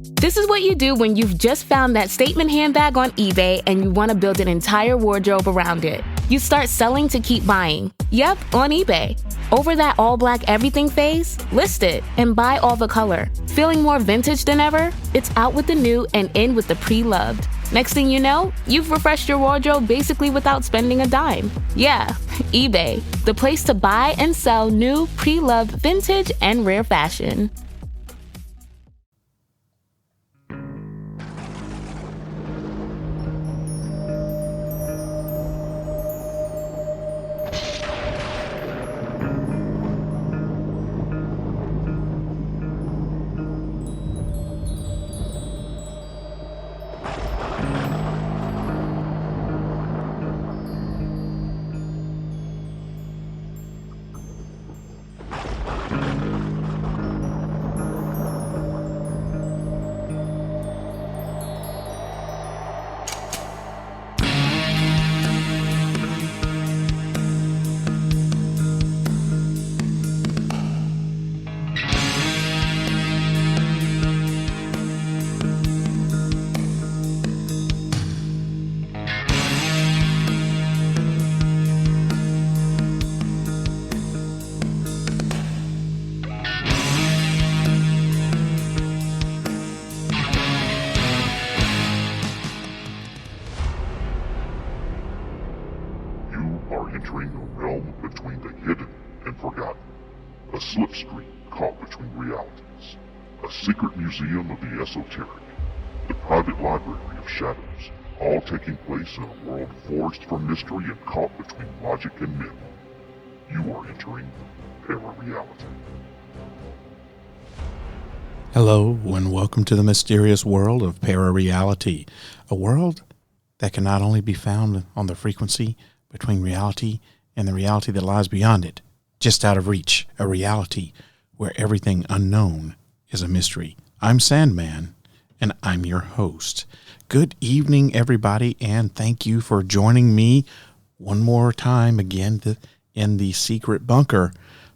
This is what you do when you've just found that statement handbag on eBay and you want to build an entire wardrobe around it. You start selling to keep buying. Yep, on eBay. Over that all-black everything phase? List it and buy all the color. Feeling more vintage than ever? It's out with the new and in with the pre-loved. Next thing you know, you've refreshed your wardrobe basically without spending a dime. Yeah, eBay, the place to buy and sell new, pre-loved, vintage, and rare fashion. Entering a realm between the hidden and forgotten, a slipstream caught between realities, a secret museum of the esoteric, the private library of shadows, all taking place in a world forged from mystery and caught between logic and myth. You are entering para-reality. Hello, and welcome to the mysterious world of para-reality, a world that can not only be found on the frequency between reality and the reality that lies beyond it, just out of reach, a reality where everything unknown is a mystery. I'm Sandman, and I'm your host. Good evening, everybody, and thank you for joining me one more time again in the secret bunker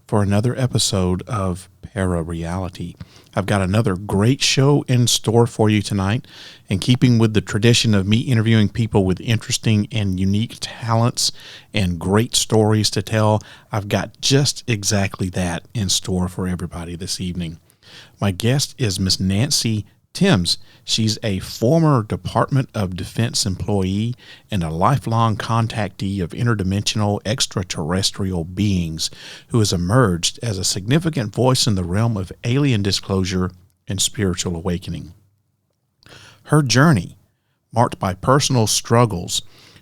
for another episode of Para-Reality. I've got another great show in store for you tonight. In keeping with the tradition of me interviewing people with interesting and unique talents and great stories to tell, I've got just exactly that in store for everybody this evening. My guest is Miss Nancy Thames. She's a former Department of Defense employee and a lifelong contactee of interdimensional extraterrestrial beings who has emerged as a significant voice in the realm of alien disclosure and spiritual awakening. Her journey, marked by personal struggles,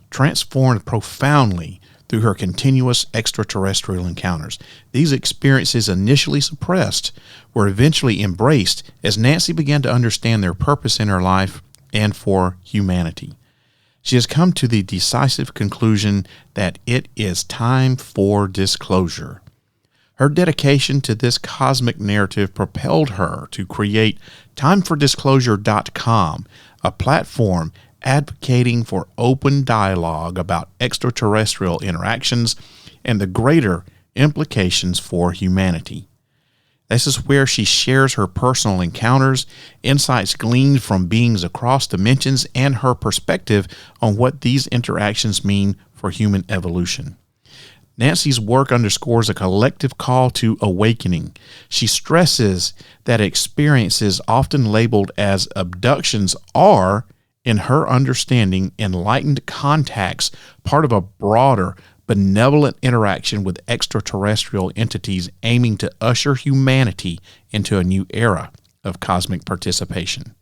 transformed profoundly through her continuous extraterrestrial encounters. These experiences, initially suppressed, were eventually embraced as Nancy began to understand their purpose in her life and for humanity. She has come to the decisive conclusion that it is time for disclosure. Her dedication to this cosmic narrative propelled her to create TimeForDisclosure.com, a platform advocating for open dialogue about extraterrestrial interactions and the greater implications for humanity. This is where she shares her personal encounters, insights gleaned from beings across dimensions, and her perspective on what these interactions mean for human evolution. Nancy's work underscores a collective call to awakening. She stresses that experiences often labeled as abductions are, in her understanding, enlightened contacts, part of a broader, benevolent interaction with extraterrestrial entities aiming to usher humanity into a new era of cosmic participation.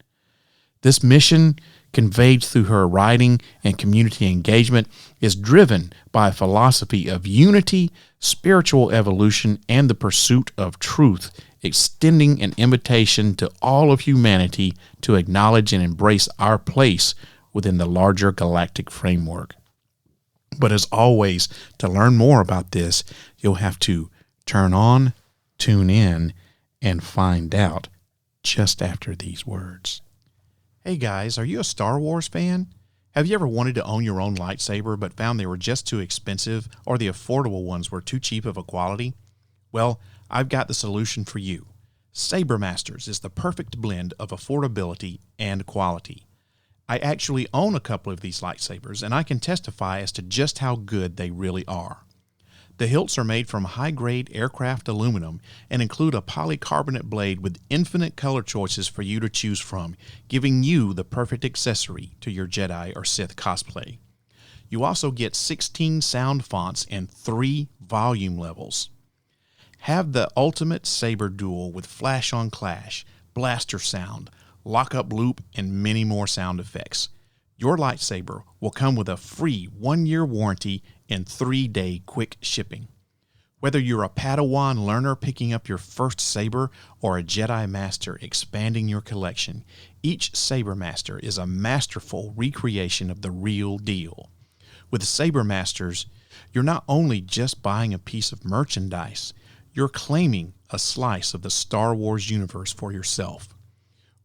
This mission, conveyed through her writing and community engagement, is driven by a philosophy of unity, spiritual evolution, and the pursuit of truth, extending an invitation to all of humanity to acknowledge and embrace our place within the larger galactic framework. But as always, to learn more about this, you'll have to turn on, tune in, and find out just after these words. Hey guys, are you a Star Wars fan? Have you ever wanted to own your own lightsaber but found they were just too expensive or the affordable ones were too cheap of a quality? Well, I've got the solution for you. Sabermasters is the perfect blend of affordability and quality. I actually own a couple of these lightsabers, and I can testify as to just how good they really are. The hilts are made from high-grade aircraft aluminum and include a polycarbonate blade with infinite color choices for you to choose from, giving you the perfect accessory to your Jedi or Sith cosplay. You also get 16 sound fonts and 3 volume levels. Have the ultimate saber duel with flash on clash, blaster sound, lock-up loop, and many more sound effects. Your lightsaber will come with a free 1-year warranty and 3-day quick shipping. Whether you're a Padawan learner picking up your first saber or a Jedi Master expanding your collection, each Sabermaster is a masterful recreation of the real deal. With Sabermasters, you're not only just buying a piece of merchandise, you're claiming a slice of the Star Wars universe for yourself.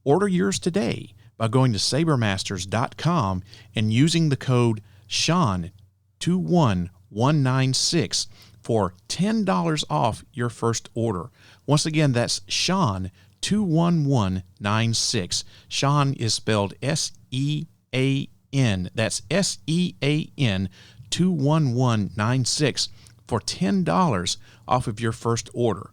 Order yours today by going to sabermasters.com and using the code SEAN21196 for $10 off your first order. Once again, that's SEAN21196. Sean is spelled S-E-A-N. That's S-E-A-N 21196 for $10 off of your first order.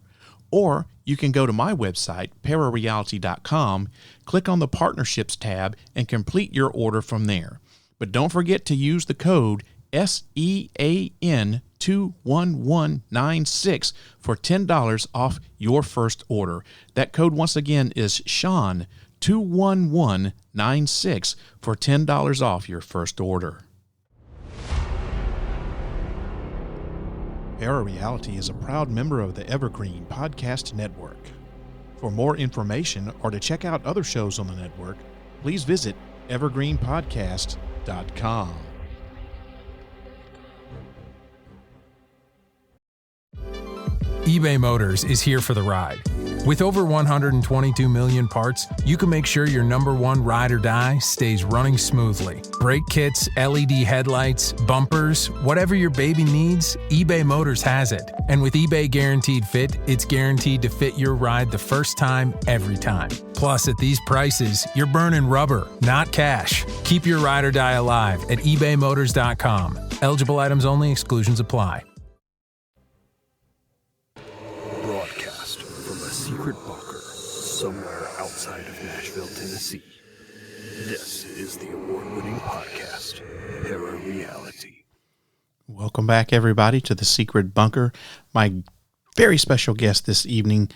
Or you can go to my website, parareality.com, click on the Partnerships tab, and complete your order from there. But don't forget to use the code SEAN21196 for $10 off your first order. That code once again is Sean21196 for $10 off your first order. Parareality is a proud member of the Evergreen Podcast Network. For more information or to check out other shows on the network, please visit evergreenpodcast.com. eBay Motors is here for the ride. With over 122 million parts, you can make sure your number one ride or die stays running smoothly. Brake kits, LED headlights, bumpers, whatever your baby needs, eBay Motors has it. And with eBay Guaranteed Fit, it's guaranteed to fit your ride the first time, every time. Plus, at these prices, you're burning rubber, not cash. Keep your ride or die alive at ebaymotors.com. Eligible items only, exclusions apply. Broadcast from a secret bunker somewhere outside of Nashville, Tennessee. This is the award-winning podcast, Parareality. Welcome back, everybody, to the Secret Bunker. My very special guest this evening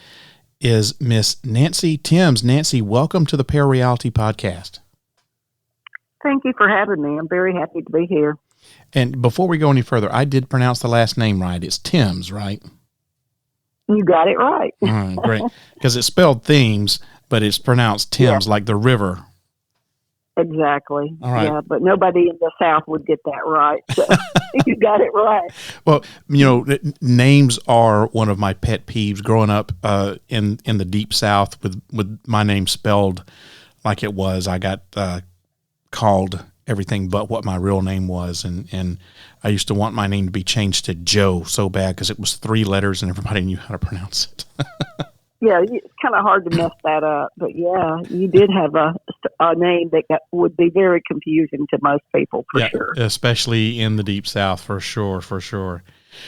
is Miss Nancy Thames. Nancy, welcome to the Parareality podcast. Thank you for having me. I'm very happy to be here. And before we go any further, I did pronounce the last name right. It's Thames, right? You got it right. All right, great. Because it's spelled Thames, but it's pronounced Thames, like the river. Exactly. All right. Yeah, but nobody in the South would get that right. So you got it right. Well, you know, names are one of my pet peeves. Growing up in the deep South with my name spelled like it was, I got called everything but what my real name was, and I used to want my name to be changed to Joe so bad because it was 3 letters and everybody knew how to pronounce it. Yeah, it's kind of hard to mess that up, but yeah, you did have a name that would be very confusing to most people, for sure. Especially in the deep South, for sure.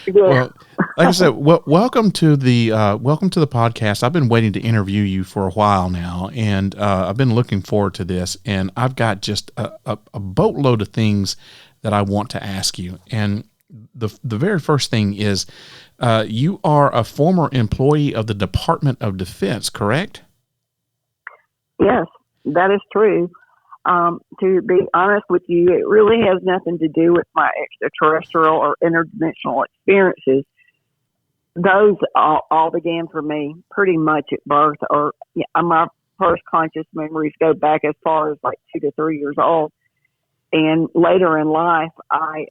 Yeah. Well, like I said, welcome to the podcast. I've been waiting to interview you for a while now, and I've been looking forward to this. And I've got just a boatload of things that I want to ask you. And the very first thing is, you are a former employee of the Department of Defense, correct? Yes, that is true. To be honest with you, it really has nothing to do with my extraterrestrial or interdimensional experiences. Those all began for me pretty much at birth, or my first conscious memories go back as far as like 2 to 3 years old. And later in life, I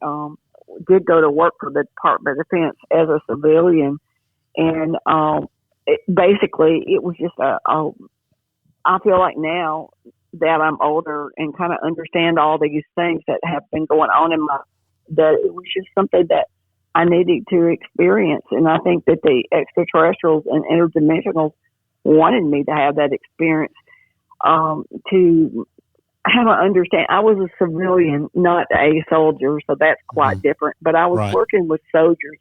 did go to work for the Department of Defense as a civilian. And basically, it was just I feel like now that I'm older and kind of understand all these things that have been going on in that it was just something that I needed to experience. And I think that the extraterrestrials and interdimensionals wanted me to have that experience, to have an understand. I was a civilian, not a soldier, so that's quite different. But I was Right. working with soldiers,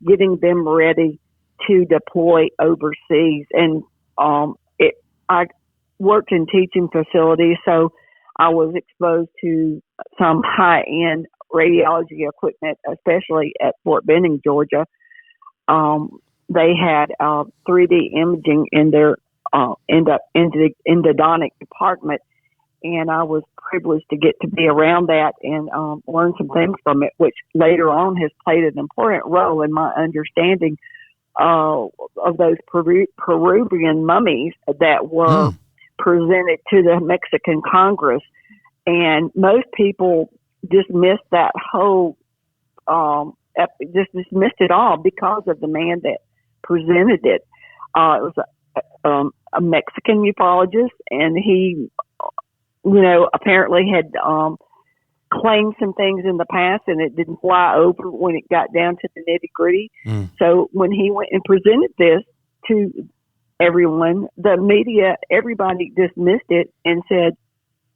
getting them ready to deploy overseas, and I worked in teaching facilities, so I was exposed to some high-end radiology equipment, especially at Fort Benning, Georgia. They had 3D imaging in their endodontic department, and I was privileged to get to be around that and learn some things from it, which later on has played an important role in my understanding of those Peruvian mummies that were presented to the Mexican Congress. And most people dismissed that whole, just dismissed it all because of the man that presented it. It was a Mexican ufologist, and he, apparently had claimed some things in the past, and it didn't fly over when it got down to the nitty gritty. So when he went and presented this to everyone, the media, everybody dismissed it and said,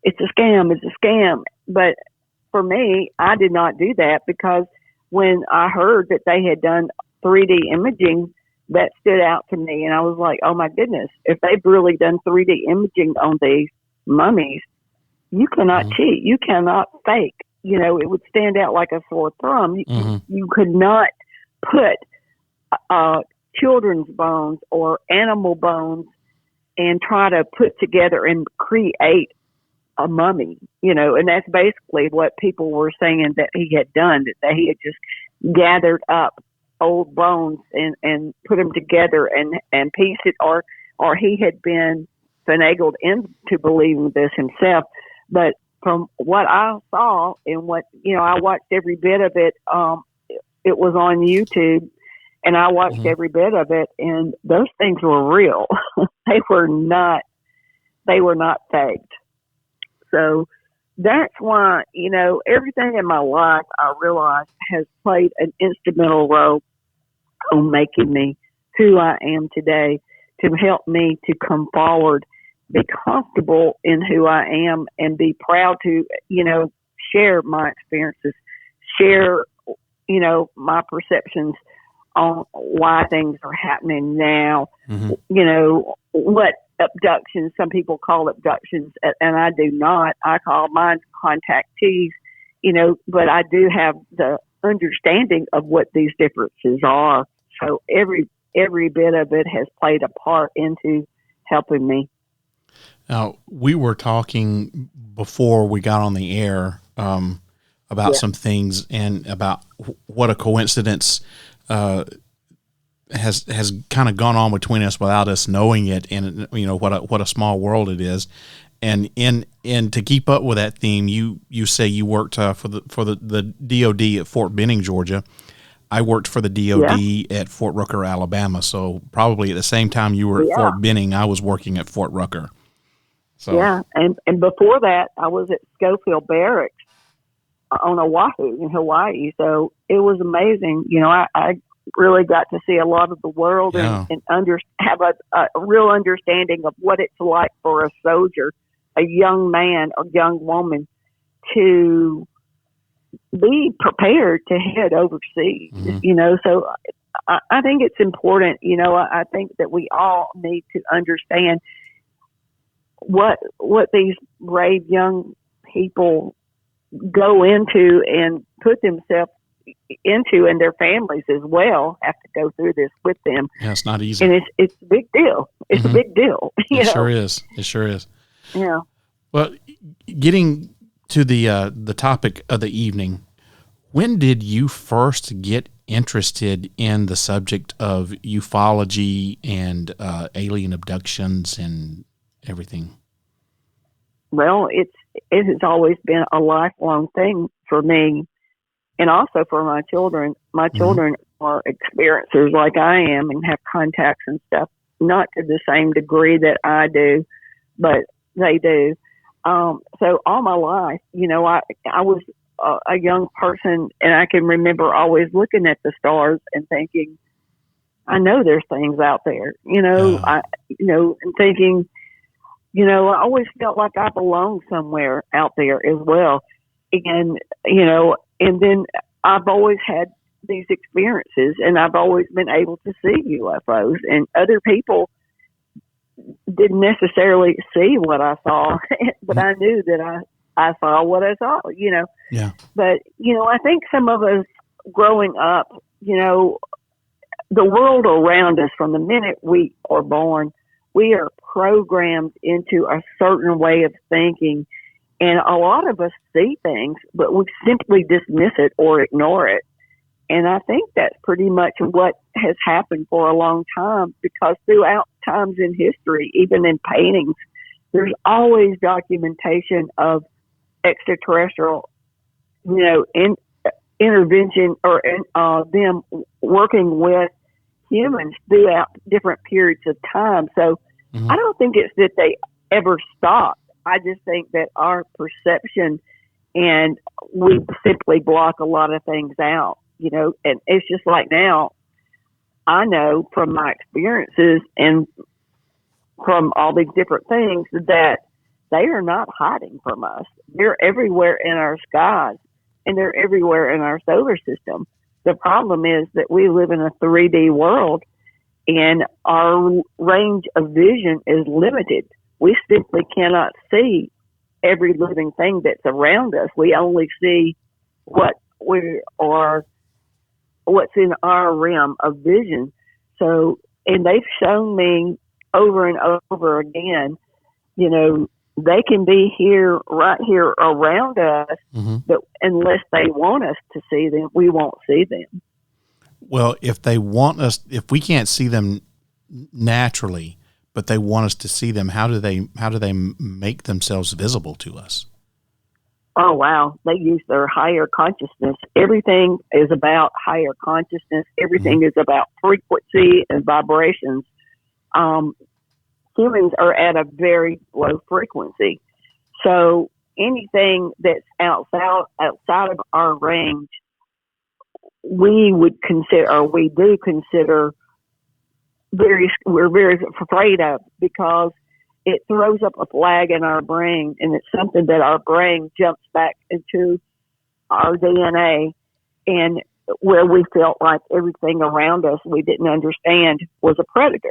it's a scam, it's a scam. But for me, I did not do that, because when I heard that they had done 3D imaging, that stood out to me. And I was like, oh my goodness, if they've really done 3D imaging on these mummies, you cannot cheat. You cannot fake. It would stand out like a sore thumb. You could not put children's bones or animal bones and try to put together and create a mummy, and that's basically what people were saying that he had done, that he had just gathered up old bones and put them together and pieced it, or he had been finagled into believing this himself. But from what I saw and what, I watched every bit of it. It was on YouTube, and I watched every bit of it, and those things were real. They were not faked. So that's why, everything in my life, I realized, has played an instrumental role on making me who I am today, to help me to come forward, be comfortable in who I am, and be proud to, share my experiences, share, my perceptions on why things are happening now, what abductions, some people call abductions, and I do not. I call mine contactees, but I do have the understanding of what these differences are. So every bit of it has played a part into helping me. Now, we were talking before we got on the air about some things, and about what a coincidence has kind of gone on between us without us knowing it, and what a small world it is. And to keep up with that theme, you say you worked for the DOD at Fort Benning, Georgia. I worked for the DOD at Fort Rucker, Alabama. So probably at the same time you were at Fort Benning, I was working at Fort Rucker. So yeah, and before that, I was at Schofield Barracks on Oahu in Hawaii. So it was amazing. I really got to see a lot of the world and have a real understanding of what it's like for a soldier, a young man or young woman, to be prepared to head overseas. So I think it's important. I think that we all need to understand what these brave young people go into and put themselves into, and their families as well have to go through this with them. Yeah, it's not easy. And it's a big deal. It's a big deal. It sure is. It sure is. Yeah. Well, getting to the topic of the evening, when did you first get interested in the subject of ufology and alien abductions and everything? Well, it has always been a lifelong thing for me, and also for my children. My children are experiencers like I am and have contacts and stuff, not to the same degree that I do, but they do. So all my life, I was a young person, and I can remember always looking at the stars and thinking, I know there's things out there, and thinking, I always felt like I belonged somewhere out there as well. And, and then I've always had these experiences, and I've always been able to see UFOs, and other people didn't necessarily see what I saw, but I knew that I saw what I saw, Yeah. But, I think some of us growing up, the world around us, from the minute we are born, we are programmed into a certain way of thinking. And a lot of us see things, but we simply dismiss it or ignore it. And I think that's pretty much what has happened for a long time, because throughout times in history, even in paintings, there's always documentation of extraterrestrial, intervention or them working with humans throughout different periods of time. So I don't think it's that they ever stopped. I just think that our perception, and we simply block a lot of things out, and it's just like now, I know from my experiences and from all these different things that they are not hiding from us. They're everywhere in our skies, and they're everywhere in our solar system. The problem is that we live in a 3D world, and our range of vision is limited. We simply cannot see every living thing that's around us. We only see what's in our realm of vision. So, and they've shown me over and over again, they can be right here around us, but unless they want us to see them, we won't see them. Well, if we can't see them naturally, but they want us to see them, how do they make themselves visible to us? Oh, wow. They use their higher consciousness. Everything is about higher consciousness. Everything is about frequency and vibrations. Humans are at a very low frequency. So anything that's outside of our range, we would consider, or we do consider, we're very afraid of, because it throws up a flag in our brain, and it's something that our brain jumps back into our DNA, and where we felt like everything around us we didn't understand was a predator.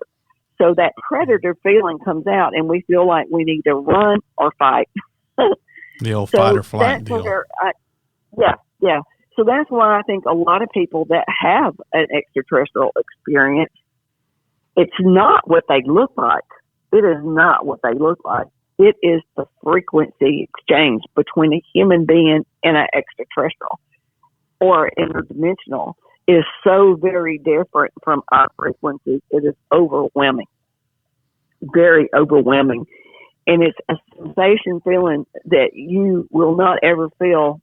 So that predator feeling comes out, and we feel like we need to run or fight. The old fight or flight deal. Yeah. So that's why I think a lot of people that have an extraterrestrial experience, it's not what they look like. It is not what they look like. It is the frequency exchange between a human being and an extraterrestrial or interdimensional is so very different from our frequencies. It is overwhelming, very overwhelming. And it's a sensation feeling that you will not ever feel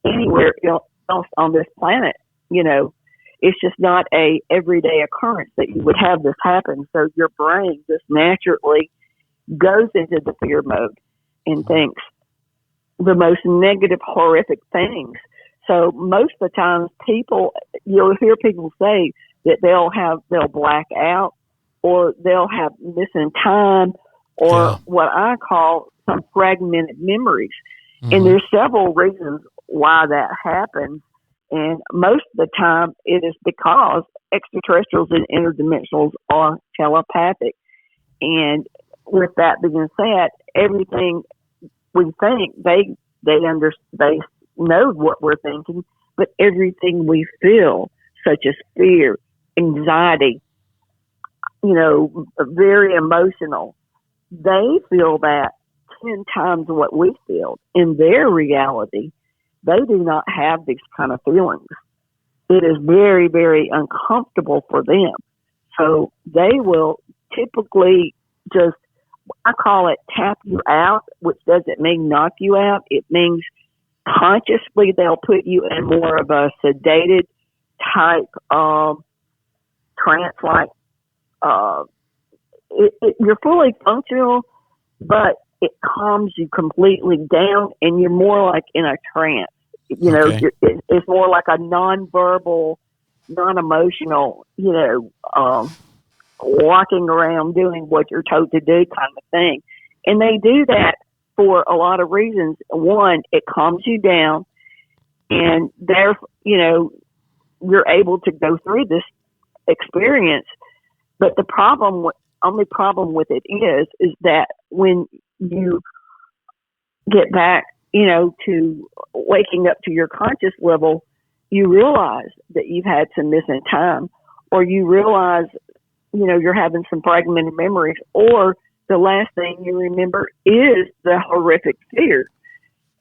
anywhere else on this planet. It's just not a everyday occurrence that you would have this happen. So your brain just naturally goes into the fear mode and thinks the most negative, horrific things. So most of the times you'll hear people say that they'll black out, or they'll have missing time, or what I call some fragmented memories. And there's several reasons why that happens. And most of the time it is because extraterrestrials and interdimensionals are telepathic. And with that being said, everything we think, they know what we're thinking, but everything we feel, such as fear, anxiety, very emotional, they feel that 10 times what we feel. In their reality, they do not have these kind of feelings. It is very, very uncomfortable for them. So they will typically just, I call it tap you out, which doesn't mean knock you out. It means consciously they'll put you in more of a sedated type of trance-like. You're fully functional, but it calms you completely down, and you're more like in a trance. It's more like a nonverbal non-emotional, walking around doing what you're told to do kind of thing. And they do that for a lot of reasons. One, it calms you down, and you're able to go through this experience. But the only problem with it is that when you get back, to waking up to your conscious level, you realize that you've had some missing time, or you realize, you're having some fragmented memories, or the last thing you remember is the horrific fear.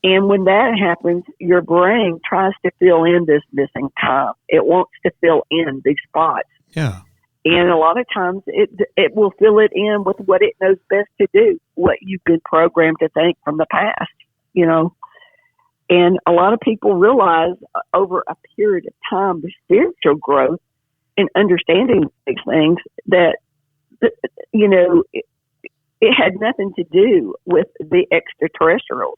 And when that happens, your brain tries to fill in this missing time. It wants to fill in these spots. Yeah. And a lot of times it will fill it in with what it knows best to do, what you've been programmed to think from the past, And a lot of people realize over a period of time, the spiritual growth and understanding these things that, it had nothing to do with the extraterrestrials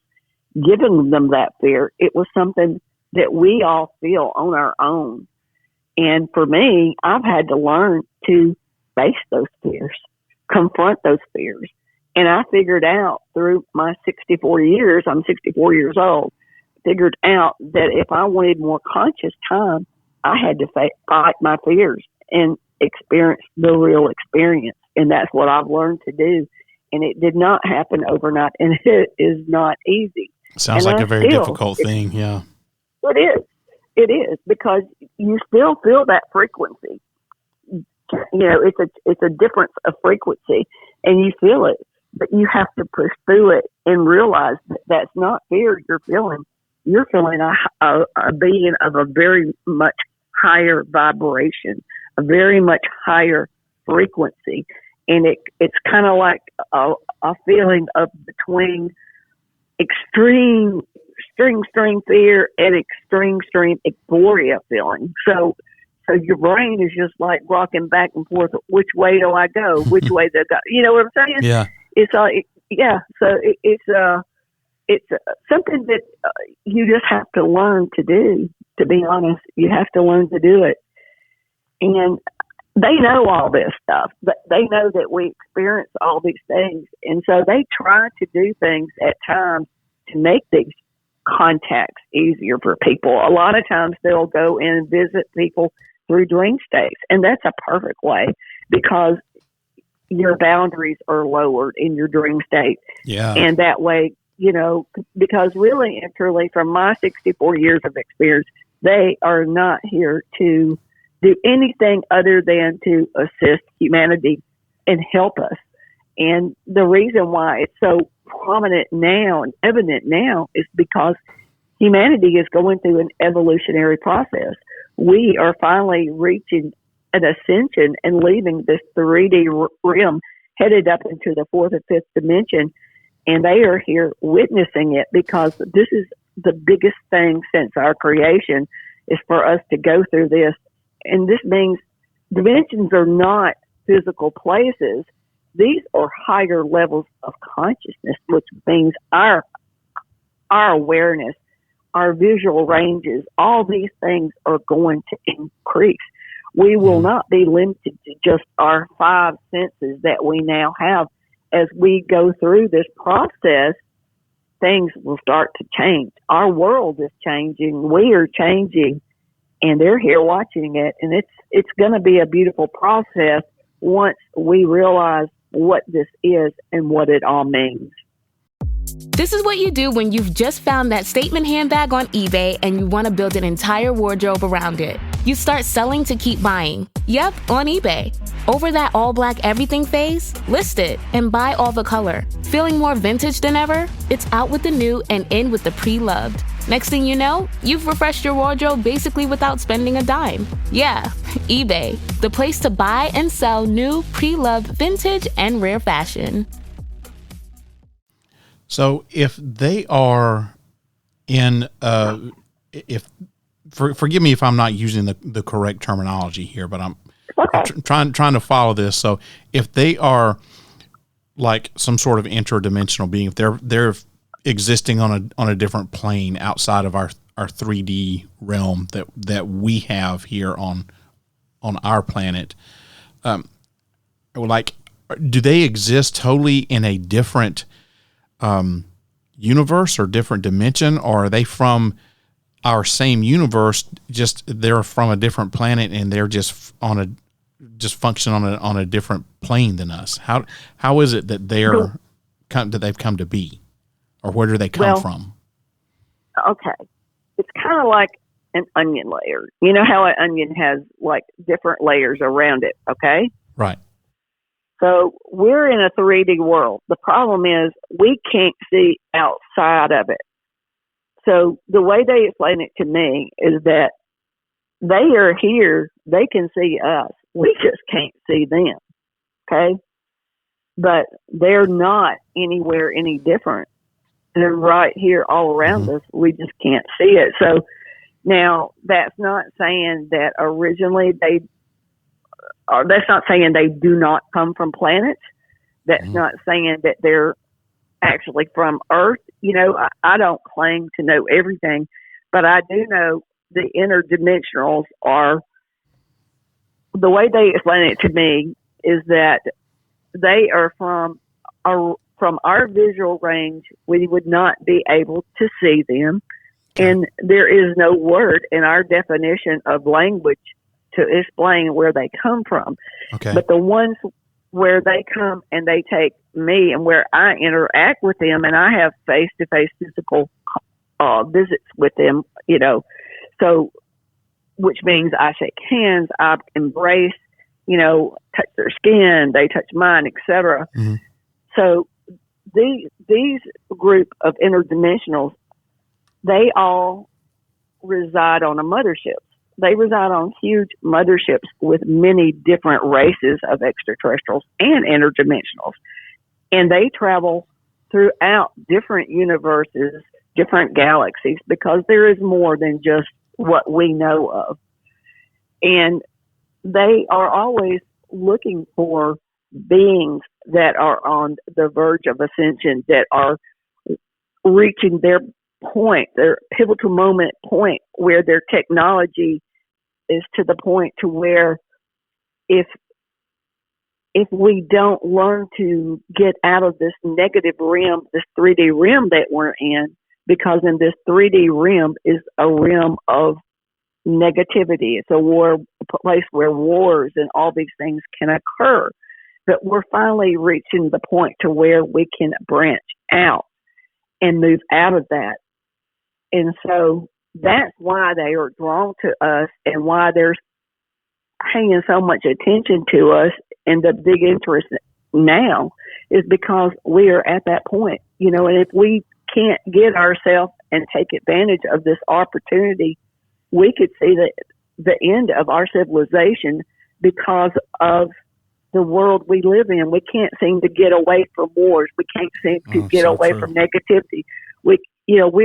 giving them that fear. It was something that we all feel on our own. And for me, I've had to learn to face those fears, confront those fears. And I figured out through my 64 years, I'm 64 years old, figured out that if I wanted more conscious time, I had to fight my fears and experience the real experience. And that's what I've learned to do. And it did not happen overnight, and it is not easy. Sounds like a very difficult thing, yeah. It is. It is, because you still feel that frequency. It's a difference of frequency, and you feel it, but you have to push through it and realize that that's not fear you're feeling. You're feeling a being of a very much higher vibration, a very much higher frequency. And it's kind of like a feeling of between extreme fear and extreme euphoria feeling. So your brain is just like rocking back and forth. Which way do I go? Which way do I go? You know what I'm saying? Yeah. It's yeah. So it's something that you just have to learn to do. To be honest, you have to learn to do it. And they know all this stuff, but they know that we experience all these things. And so they try to do things at times to make these contacts easier for people. A lot of times they'll go in and visit people through dream states. And that's a perfect way, because your boundaries are lowered in your dream state. Yeah. And that way, because really and truly from my 64 years of experience, they are not here to do anything other than to assist humanity and help us. And the reason why it's so prominent now and evident now is because humanity is going through an evolutionary process. We are finally reaching an ascension and leaving this 3D realm, headed up into the fourth and fifth dimension. And they are here witnessing it, because this is the biggest thing since our creation, is for us to go through this. And this means dimensions are not physical places. These are higher levels of consciousness, which means our awareness, our visual ranges, all these things are going to increase. We will not be limited to just our five senses that we now have. As we go through this process, things will start to change. Our world is changing. We are changing. And they're here watching it, and it's going to be a beautiful process once we realize what this is and what it all means. This is what you do when you've just found that statement handbag on eBay and you want to build an entire wardrobe around it. You start selling to keep buying. Yep, on eBay. Over that all-black everything phase? List it and buy all the color. Feeling more vintage than ever? It's out with the new and in with the pre-loved. Next thing you know, you've refreshed your wardrobe basically without spending a dime. Yeah, eBay, the place to buy and sell new, pre-loved, vintage, and rare fashion. So if they are in, forgive me if I'm not using the correct terminology here, but I'm trying to follow this. So if they are like some sort of interdimensional being, if they're existing on a different plane outside of our 3D realm that we have here on on our planet, like, do they exist totally in a different universe or different dimension, or are they from our same universe, just they're from a different planet and they're just function on a different plane than us? How is it that they've come to be, or where do they come from? Okay, it's kind of like an onion layer. You know how an onion has like different layers around it. Okay, right. So we're in a 3D world. The problem is we can't see outside of it. So the way they explain it to me is that they are here. They can see us. We just can't see them. Okay? But they're not anywhere any different. They're right here all around us. We just can't see it. So now that's not saying that originally that's not saying they do not come from planets. That's not saying that they're actually from Earth. You know, I don't claim to know everything, but I do know the interdimensionals are, the way they explain it to me is that they are from our visual range. We would not be able to see them. And there is no word in our definition of language to explain where they come from. Okay. But the ones where they come and they take me and where I interact with them, and I have face-to-face physical visits with them, you know, so which means I shake hands, I embrace, you know, touch their skin, they touch mine, etc. So these group of interdimensionals, they all reside on a mothership. They reside on huge motherships with many different races of extraterrestrials and interdimensionals. And they travel throughout different universes, different galaxies, because there is more than just what we know of. And they are always looking for beings that are on the verge of ascension, that are reaching their point, their pivotal moment point, where their technology is to the point to where if we don't learn to get out of this negative realm, this 3D realm that we're in, because in this 3D realm is a realm of negativity. It's a place where wars and all these things can occur. But we're finally reaching the point to where we can branch out and move out of that. And so that's why they are drawn to us and why they're paying so much attention to us. And the big interest now is because we are at that point, you know, and if we can't get ourselves and take advantage of this opportunity, we could see the end of our civilization because of the world we live in. We can't seem to get away from wars. We can't seem to get away from negativity. We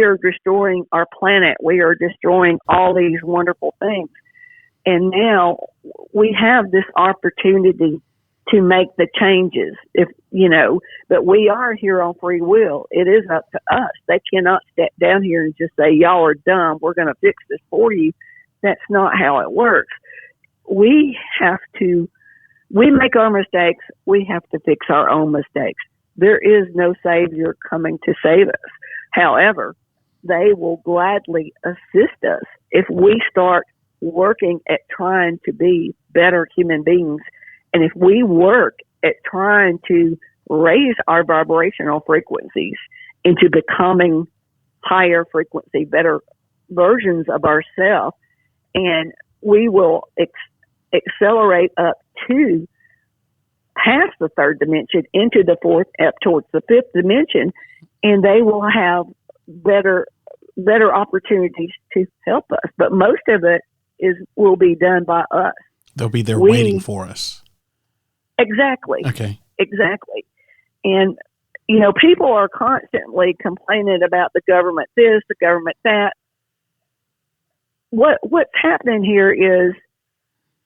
are destroying our planet. We are destroying all these wonderful things. And now we have this opportunity to make the changes, but we are here on free will. It is up to us. They cannot step down here and just say, y'all are dumb, we're going to fix this for you. That's not how it works. We make our mistakes. We have to fix our own mistakes. There is no savior coming to save us. However, they will gladly assist us if we start working at trying to be better human beings. And if we work at trying to raise our vibrational frequencies into becoming higher frequency, better versions of ourselves, and we will accelerate up to past the third dimension into the fourth, up towards the fifth dimension, and they will have better opportunities to help us. But most of it will be done by us. They'll be there waiting for us. Exactly. Okay. Exactly. And, people are constantly complaining about the government this, the government that. What's happening here is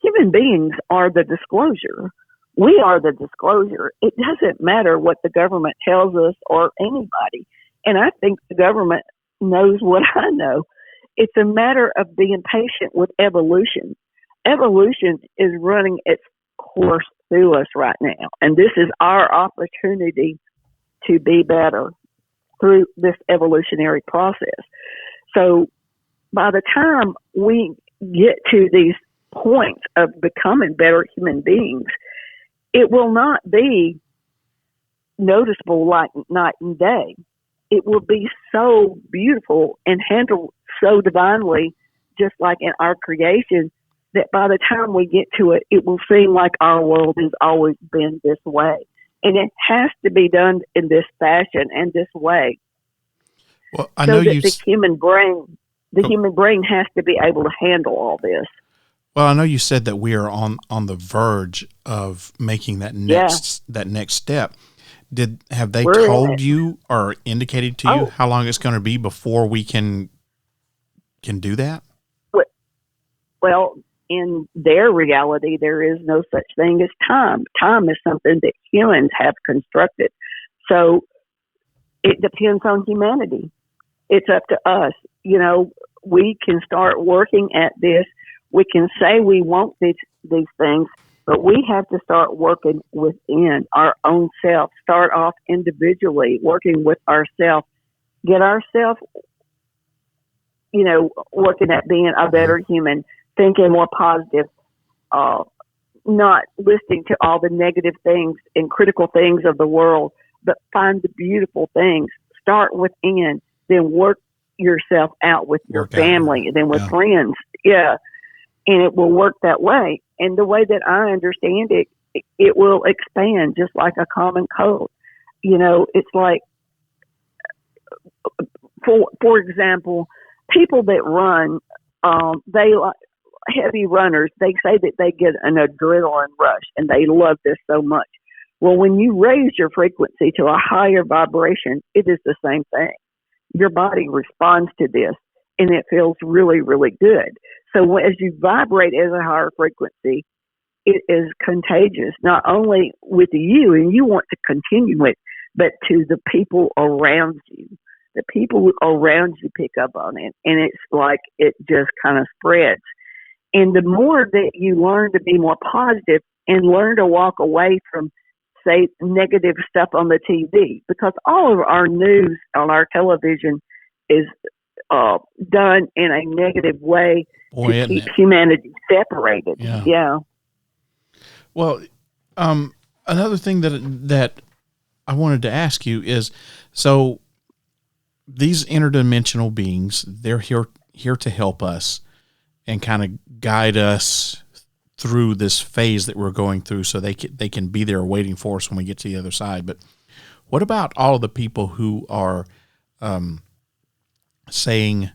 human beings are the disclosure. We are the disclosure. It doesn't matter what the government tells us or anybody. And I think the government knows what I know. It's a matter of being patient with evolution evolution is running its course through us right now. And this is our opportunity to be better through this evolutionary process. So by the time we get to these points of becoming better human beings, it will not be noticeable like night and day. It will be so beautiful and handled so divinely, just like in our creation, that by the time we get to it, it will seem like our world has always been this way. And it has to be done in this fashion and this way. Well, I know the human brain has to be able to handle all this. Well, I know you said that we are on the verge of making that next step. Have they told you or indicated to you how long it's going to be before we can do that? Well, in their reality, there is no such thing as time. Time is something that humans have constructed. So it depends on humanity. It's up to us. You know, we can start working at this. We can say we want these things, but we have to start working within our own self, start off individually, working with ourselves, get ourselves, you know, working at being a better human, thinking more positive, not listening to all the negative things and critical things of the world, but find the beautiful things. Start within, then work yourself out with your family, and then with friends. Yeah. And it will work that way. And the way that I understand it, it will expand just like a common cold. You know, it's like, for example, people that run, they like heavy runners, they say that they get an adrenaline rush and they love this so much. Well, when you raise your frequency to a higher vibration, it is the same thing. Your body responds to this and it feels really, really good. So as you vibrate as a higher frequency, it is contagious, not only with you and you want to continue it, but to the people around you. The people around you pick up on it, and it's like it just kind of spreads. And the more that you learn to be more positive and learn to walk away from, say, negative stuff on the TV, because all of our news on our television is done in a negative way to keep humanity separated. Yeah. Well, another thing that I wanted to ask you is, so these interdimensional beings, they're here to help us and kind of guide us through this phase that we're going through, so they can be there waiting for us when we get to the other side. But what about all of the people who are saying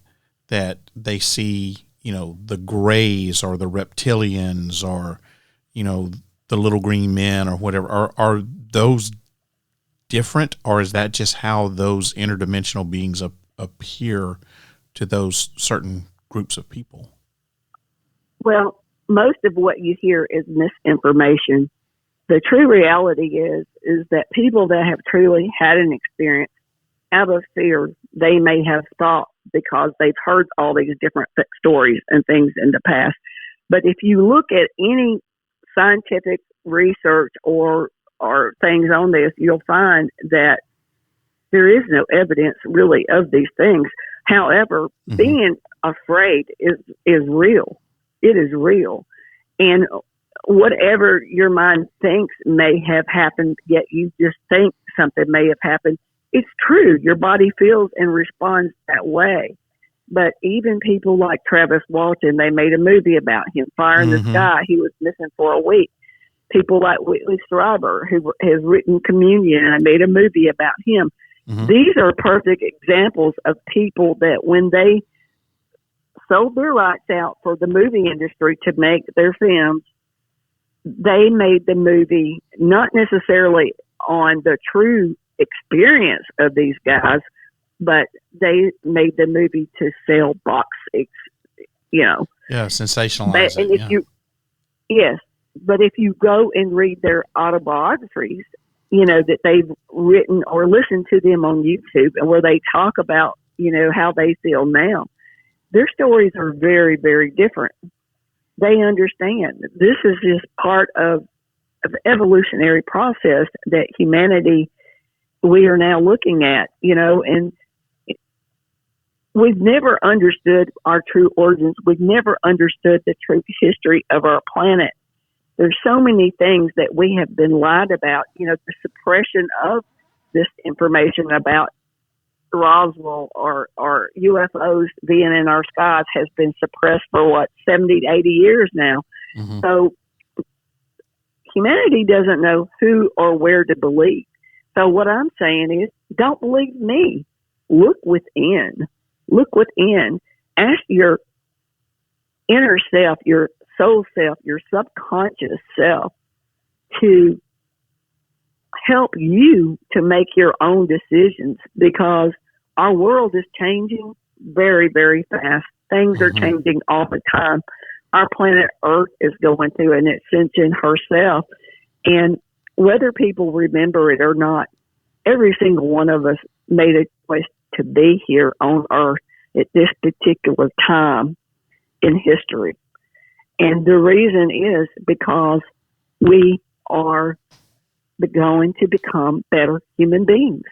that they see, you know, the grays or the reptilians or, you know, the little green men or whatever? Are those different, or is that just how those interdimensional beings appear to those certain groups of people? Well, most of what you hear is misinformation. The true reality is that people that have truly had an experience, out of fear, they may have thought, because they've heard all these different stories and things in the past. But if you look at any scientific research or things on this, you'll find that there is no evidence really of these things. However, being afraid is real. It is real. And whatever your mind thinks may have happened, yet you just think something may have happened, it's true. Your body feels and responds that way. But even people like Travis Walton, they made a movie about him, Fire in the Sky. He was missing for a week. People like Whitley Strieber, who has written Communion, and I made a movie about him. These are perfect examples of people that when they sold their rights out for the movie industry to make their films, they made the movie not necessarily on the true experience of these guys, but they made the movie to sell box, you know. Yeah, sensationalize it. And but if you go and read their autobiographies, you know, that they've written or listened to them on YouTube, and where they talk about, you know, how they feel now, their stories are very, very different. they understand this is just part of the evolutionary process that humanity, we are now looking at, and we've never understood our true origins. We've never understood the true history of our planet. There's so many things that we have been lied about, the suppression of this information about Roswell or UFOs being in our skies has been suppressed for 70 to 80 years now. Mm-hmm. So humanity doesn't know who or where to believe. So what I'm saying is, don't believe me. Look within. Look within. Ask your inner self, your soul self, your subconscious self to help you to make your own decisions, because our world is changing very, very fast. Things are changing all the time. Our planet Earth is going through an ascension herself. And whether people remember it or not, every single one of us made a choice to be here on Earth at this particular time in history. And the reason is because we are going to become better human beings.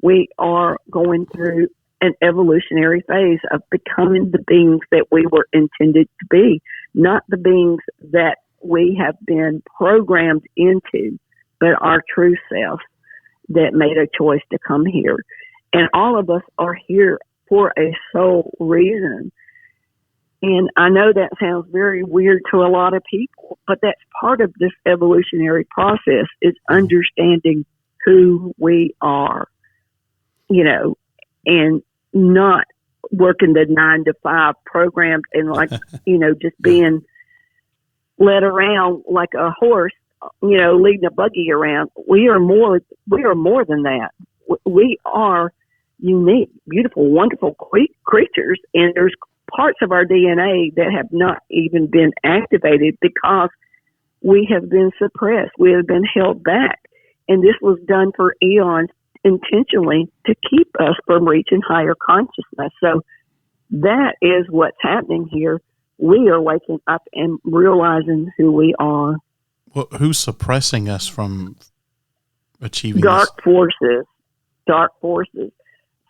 We are going through an evolutionary phase of becoming the beings that we were intended to be, not the beings that we have been programmed into, but our true self that made a choice to come here. And all of us are here for a sole reason. And I know that sounds very weird to a lot of people, but that's part of this evolutionary process, is understanding who we are, and not working the 9-to-5 programmed and just being led around like a horse, leading a buggy around. We are more than that. We are unique, beautiful, wonderful creatures, and there's parts of our DNA that have not even been activated because we have been suppressed. We have been held back. And this was done for eons intentionally to keep us from reaching higher consciousness. So that is what's happening here. We are waking up and realizing who we are. Well, who's suppressing us from achieving dark this? Dark forces.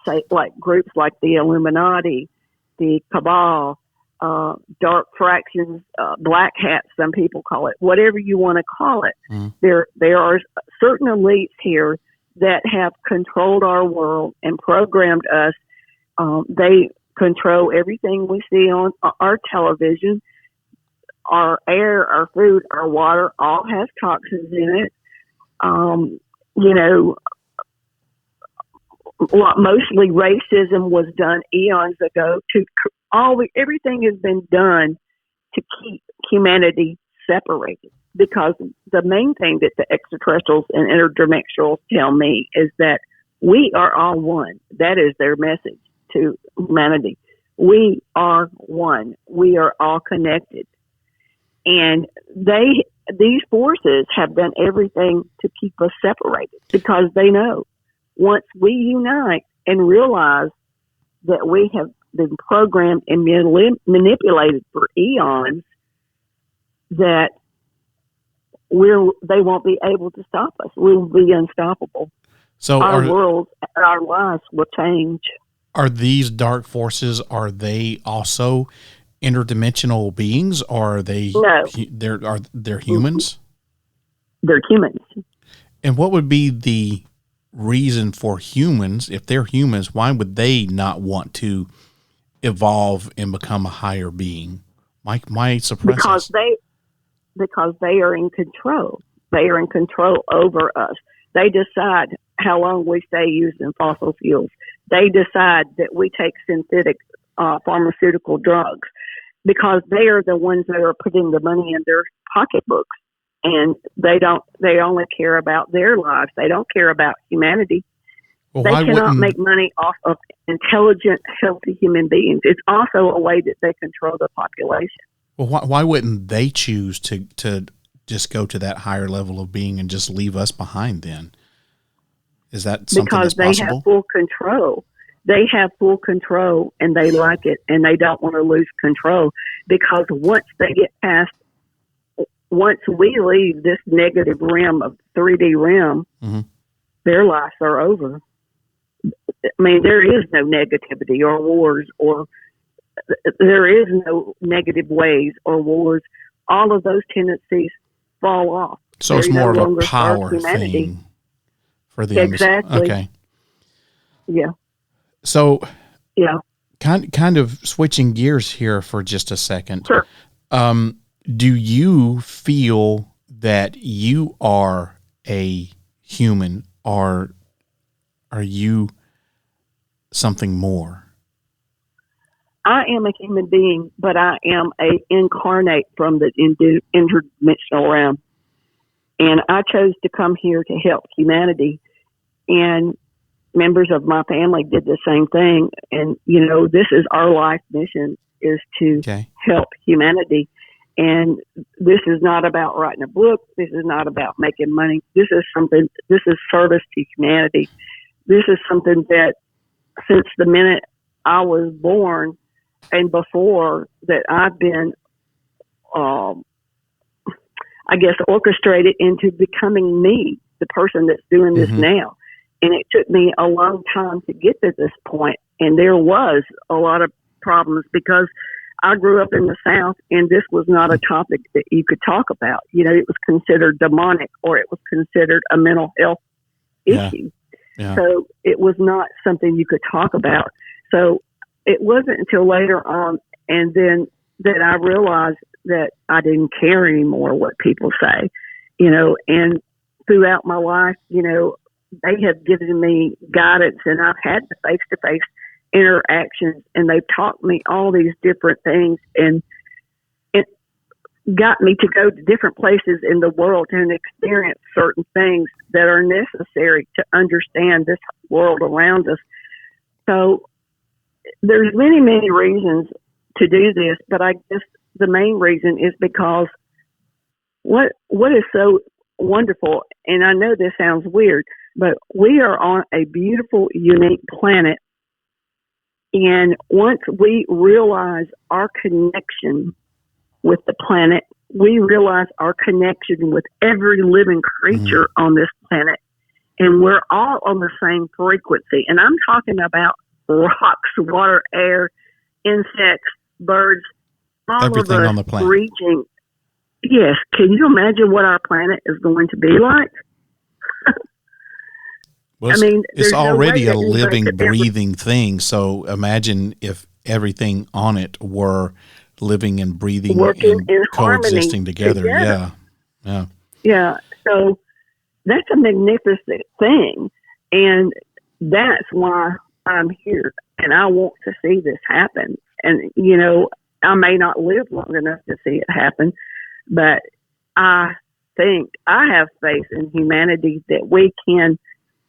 Say, like groups like the Illuminati, the Cabal, dark fractions, black hats, some people call it, whatever you want to call it. There are certain elites here that have controlled our world and programmed us. They control everything we see on our television. Our air, our food, our water, all has toxins in it. Mostly racism was done eons ago. Everything has been done to keep humanity separated, because the main thing that the extraterrestrials and interdimensionals tell me is that we are all one. That is their message to humanity. We are one. We are all connected. And these forces have done everything to keep us separated, because they know once we unite and realize that we have been programmed and manipulated for eons, that they won't be able to stop us. We'll be unstoppable. So our world, our lives will change. Are these dark forces, are they also interdimensional beings, or are they? No. They're humans? They're humans. And what would be the reason for humans, if they're humans, why would they not want to evolve and become a higher being? Why suppress us? Because they are in control. They are in control over us. They decide how long we stay using fossil fuels. They decide that we take synthetic pharmaceutical drugs, because they are the ones that are putting the money in their pocketbooks. And they only care about their lives. They don't care about humanity. Well, they cannot make money off of intelligent, healthy human beings. It's also a way that they control the population. Well, why wouldn't they choose to just go to that higher level of being and just leave us behind then? Is that something that's possible? Because they have full control. they have full control and they like it and they don't want to lose control, because once we leave this negative realm of 3D realm, their lives are over. I mean, there is no negativity or wars, or there is no negative ways or wars. All of those tendencies fall off. So it's more of a power thing for the exactly. Okay. Yeah. So yeah, kind of switching gears here for just a second. Sure. Do you feel that you are a human, or are you something more? I am a human being, but I am a incarnate from the interdimensional realm. And I chose to come here to help humanity. And members of my family did the same thing. And, this is our life mission, is to help humanity. And this is not about writing a book. This is not about making money. This is service to humanity. This is something that since the minute I was born and before that, I've been, orchestrated into becoming me, the person that's doing this now. And it took me a long time to get to this point. And there was a lot of problems because I grew up in the South, and this was not a topic that you could talk about. It was considered demonic, or it was considered a mental health issue. Yeah. So it was not something you could talk about. So it wasn't until later on, and then that I realized that I didn't care anymore what people say, and throughout my life, they have given me guidance, and I've had the face-to-face interactions, and they've taught me all these different things, and it got me to go to different places in the world and experience certain things that are necessary to understand this world around us. So there's many, many reasons to do this, but I guess the main reason is because what is so wonderful, and I know this sounds weird, but we are on a beautiful, unique planet. And once we realize our connection with the planet, we realize our connection with every living creature on this planet. And we're all on the same frequency. And I'm talking about rocks, water, air, insects, birds, all everything of us on the planet. Reaching. Yes. Can you imagine what our planet is going to be like? Well, it's already a living, breathing thing. So imagine if everything on it were living and breathing and coexisting together. Yeah. Yeah. So that's a magnificent thing. And that's why I'm here. And I want to see this happen. And, I may not live long enough to see it happen, but I think I have faith in humanity that we can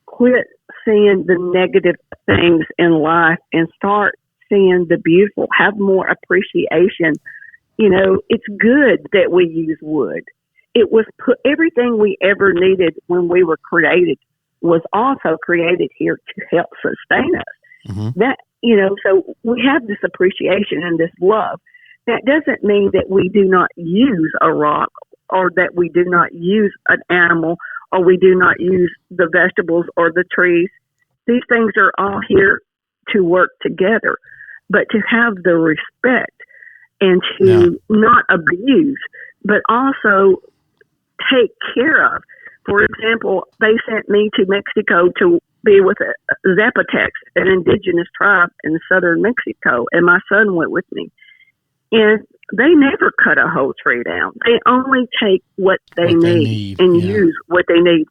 quit seeing the negative things in life and start seeing the beautiful, have more appreciation. It's good that we use wood. It was everything we ever needed when we were created was also created here to help sustain us. That, so we have this appreciation and this love. That doesn't mean that we do not use a rock, or that we do not use an animal, or we do not use the vegetables or the trees. These things are all here to work together, but to have the respect and to not abuse, but also take care of. For example, they sent me to Mexico to be with Zapotecs, an indigenous tribe in southern Mexico, and my son went with me. And they never cut a whole tree down. They only take what they need and use what they need.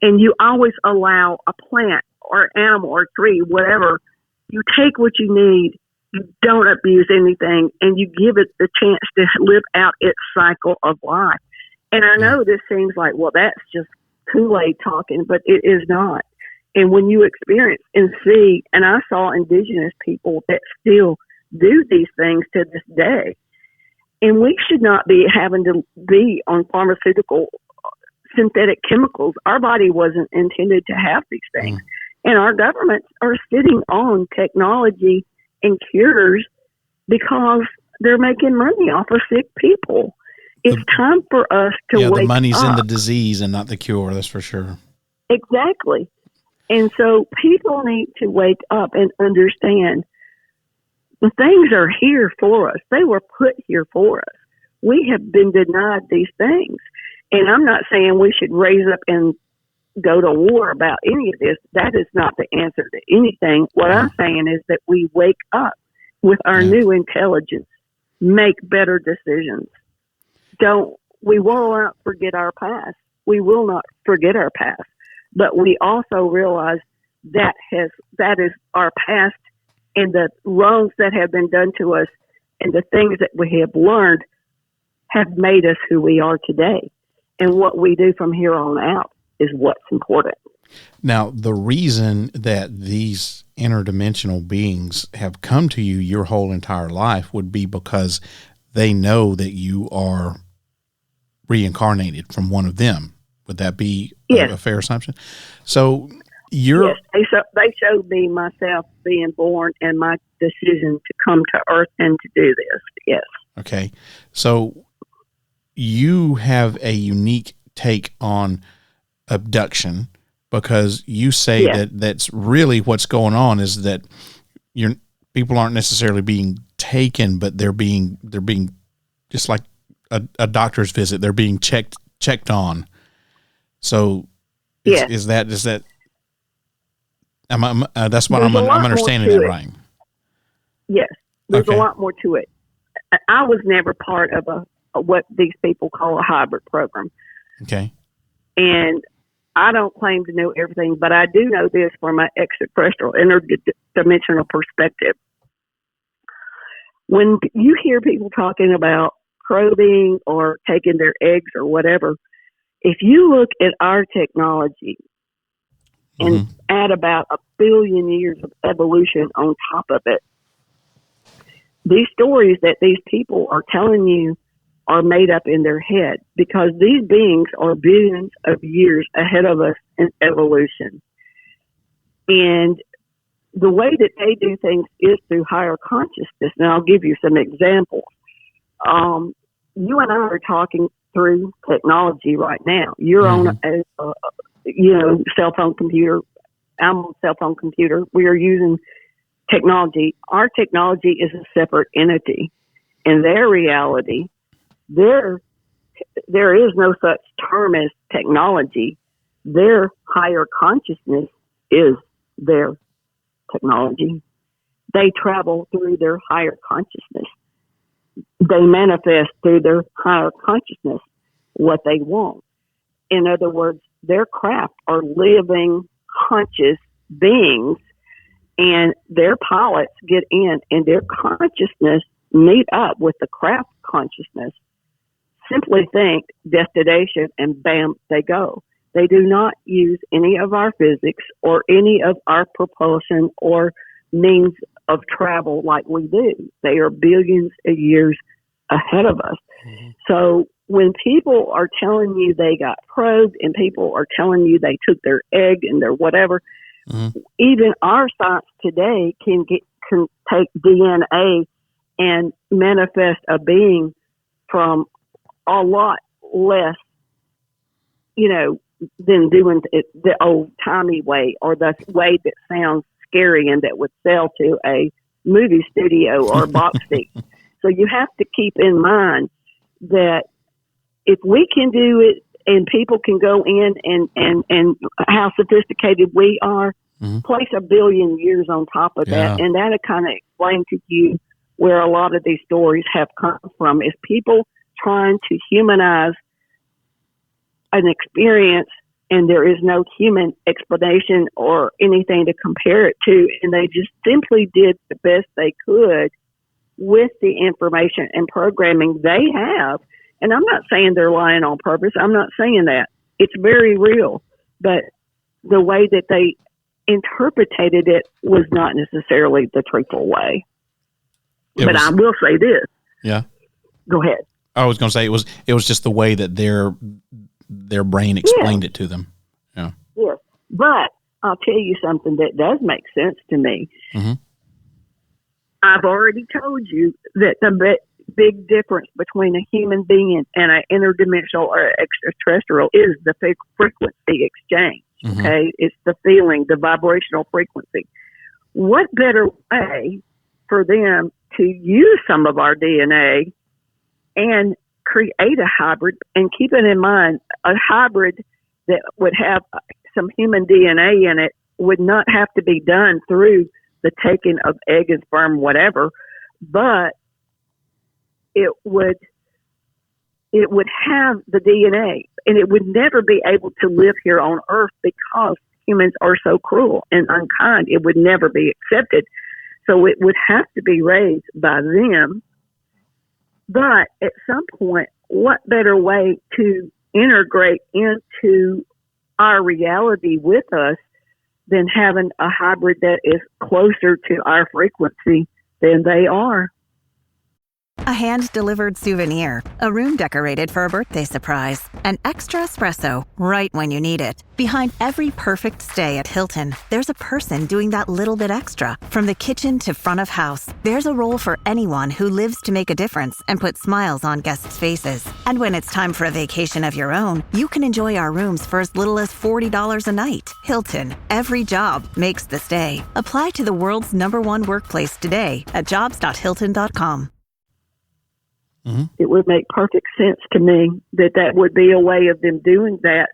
And you always allow a plant or animal or tree, whatever, you take what you need, you don't abuse anything, and you give it the chance to live out its cycle of life. And I know this seems like, well, that's just Kool-Aid talking, but it is not. And when you experience and see, and I saw indigenous people that still do these things to this day. And we should not be having to be on pharmaceutical synthetic chemicals. Our body wasn't intended to have these things. And our governments are sitting on technology and cures because they're making money off of sick people. It's time for us to wake up. The money's in the disease and not the cure, that's for sure. Exactly. And so people need to wake up and understand the things are here for us. They were put here for us. We have been denied these things. And I'm not saying we should raise up and go to war about any of this. That is not the answer to anything. What I'm saying is that we wake up with our new intelligence, make better decisions. We will not forget our past. We will not forget our past. But we also realize that is our past, and the wrongs that have been done to us and the things that we have learned have made us who we are today. And what we do from here on out is what's important. Now, the reason that these interdimensional beings have come to you your whole entire life would be because they know that you are reincarnated from one of them. Would that be a fair assumption? So yes, they showed me myself being born and my decision to come to Earth and to do this. Yes. Okay. So you have a unique take on abduction, because you say that that's really what's going on, is that people aren't necessarily being taken, but they're being just like a doctor's visit. They're being checked on. So is that that's what I'm understanding that right? Yes, there's a lot more to it. I was never part of what these people call a hybrid program. Okay. And I don't claim to know everything, but I do know this from an extraterrestrial, interdimensional perspective. When you hear people talking about probing or taking their eggs or whatever, if you look at our technology and add about 1 billion years of evolution on top of it, these stories that these people are telling you are made up in their head, because these beings are billions of years ahead of us in evolution. And the way that they do things is through higher consciousness. Now, I'll give you some examples. You and I are talking through technology right now. You're on a cell phone computer. I'm on a cell phone computer. We are using technology. Our technology is a separate entity. In their reality, there is no such term as technology. Their higher consciousness is their technology. They travel through their higher consciousness. They manifest through their higher consciousness what they want. In other words, their craft are living, conscious beings, and their pilots get in and their consciousness meet up with the craft consciousness. Simply think destination and bam, they go. They do not use any of our physics or any of our propulsion or means of travel like we do. They are billions of years ahead of us. So when people are telling you they got probed and people are telling you they took their egg and their whatever, even our science today can take DNA and manifest a being from a lot less, than doing it the old-timey way, or the way that sounds scary and that would sell to a movie studio or box seat. So you have to keep in mind that if we can do it and people can go in and how sophisticated we are, place 1 billion years on top of that, and that'll kind of explain to you where a lot of these stories have come from, is people trying to humanize an experience, and there is no human explanation or anything to compare it to, and they just simply did the best they could with the information and programming they have. And I'm not saying they're lying on purpose. I'm not saying that. It's very real. But the way that they interpreted it was not necessarily the truthful way. I will say this. Yeah. Go ahead. I was going to say it was just the way that their brain explained it to them. Yeah. Yes. But I'll tell you something that does make sense to me. Mm-hmm. I've already told you that the big difference between a human being and an interdimensional or extraterrestrial is the frequency exchange. Mm-hmm. Okay, it's the feeling, the vibrational frequency. What better way for them to use some of our DNA and create a hybrid? And keep it in mind, a hybrid that would have some human DNA in it would not have to be done through the taking of egg and sperm, whatever, but it would have the DNA, and it would never be able to live here on Earth because humans are so cruel and unkind. It would never be accepted. So it would have to be raised by them. But at some point, what better way to integrate into our reality with us than having a hybrid that is closer to our frequency than they are? A hand-delivered souvenir, a room decorated for a birthday surprise, an extra espresso right when you need it. Behind every perfect stay at Hilton, there's a person doing that little bit extra. From the kitchen to front of house, there's a role for anyone who lives to make a difference and put smiles on guests' faces. And when it's time for a vacation of your own, you can enjoy our rooms for as little as $40 a night. Hilton, every job makes the stay. Apply to the world's #1 workplace today at jobs.hilton.com. Mm-hmm. It would make perfect sense to me that would be a way of them doing that.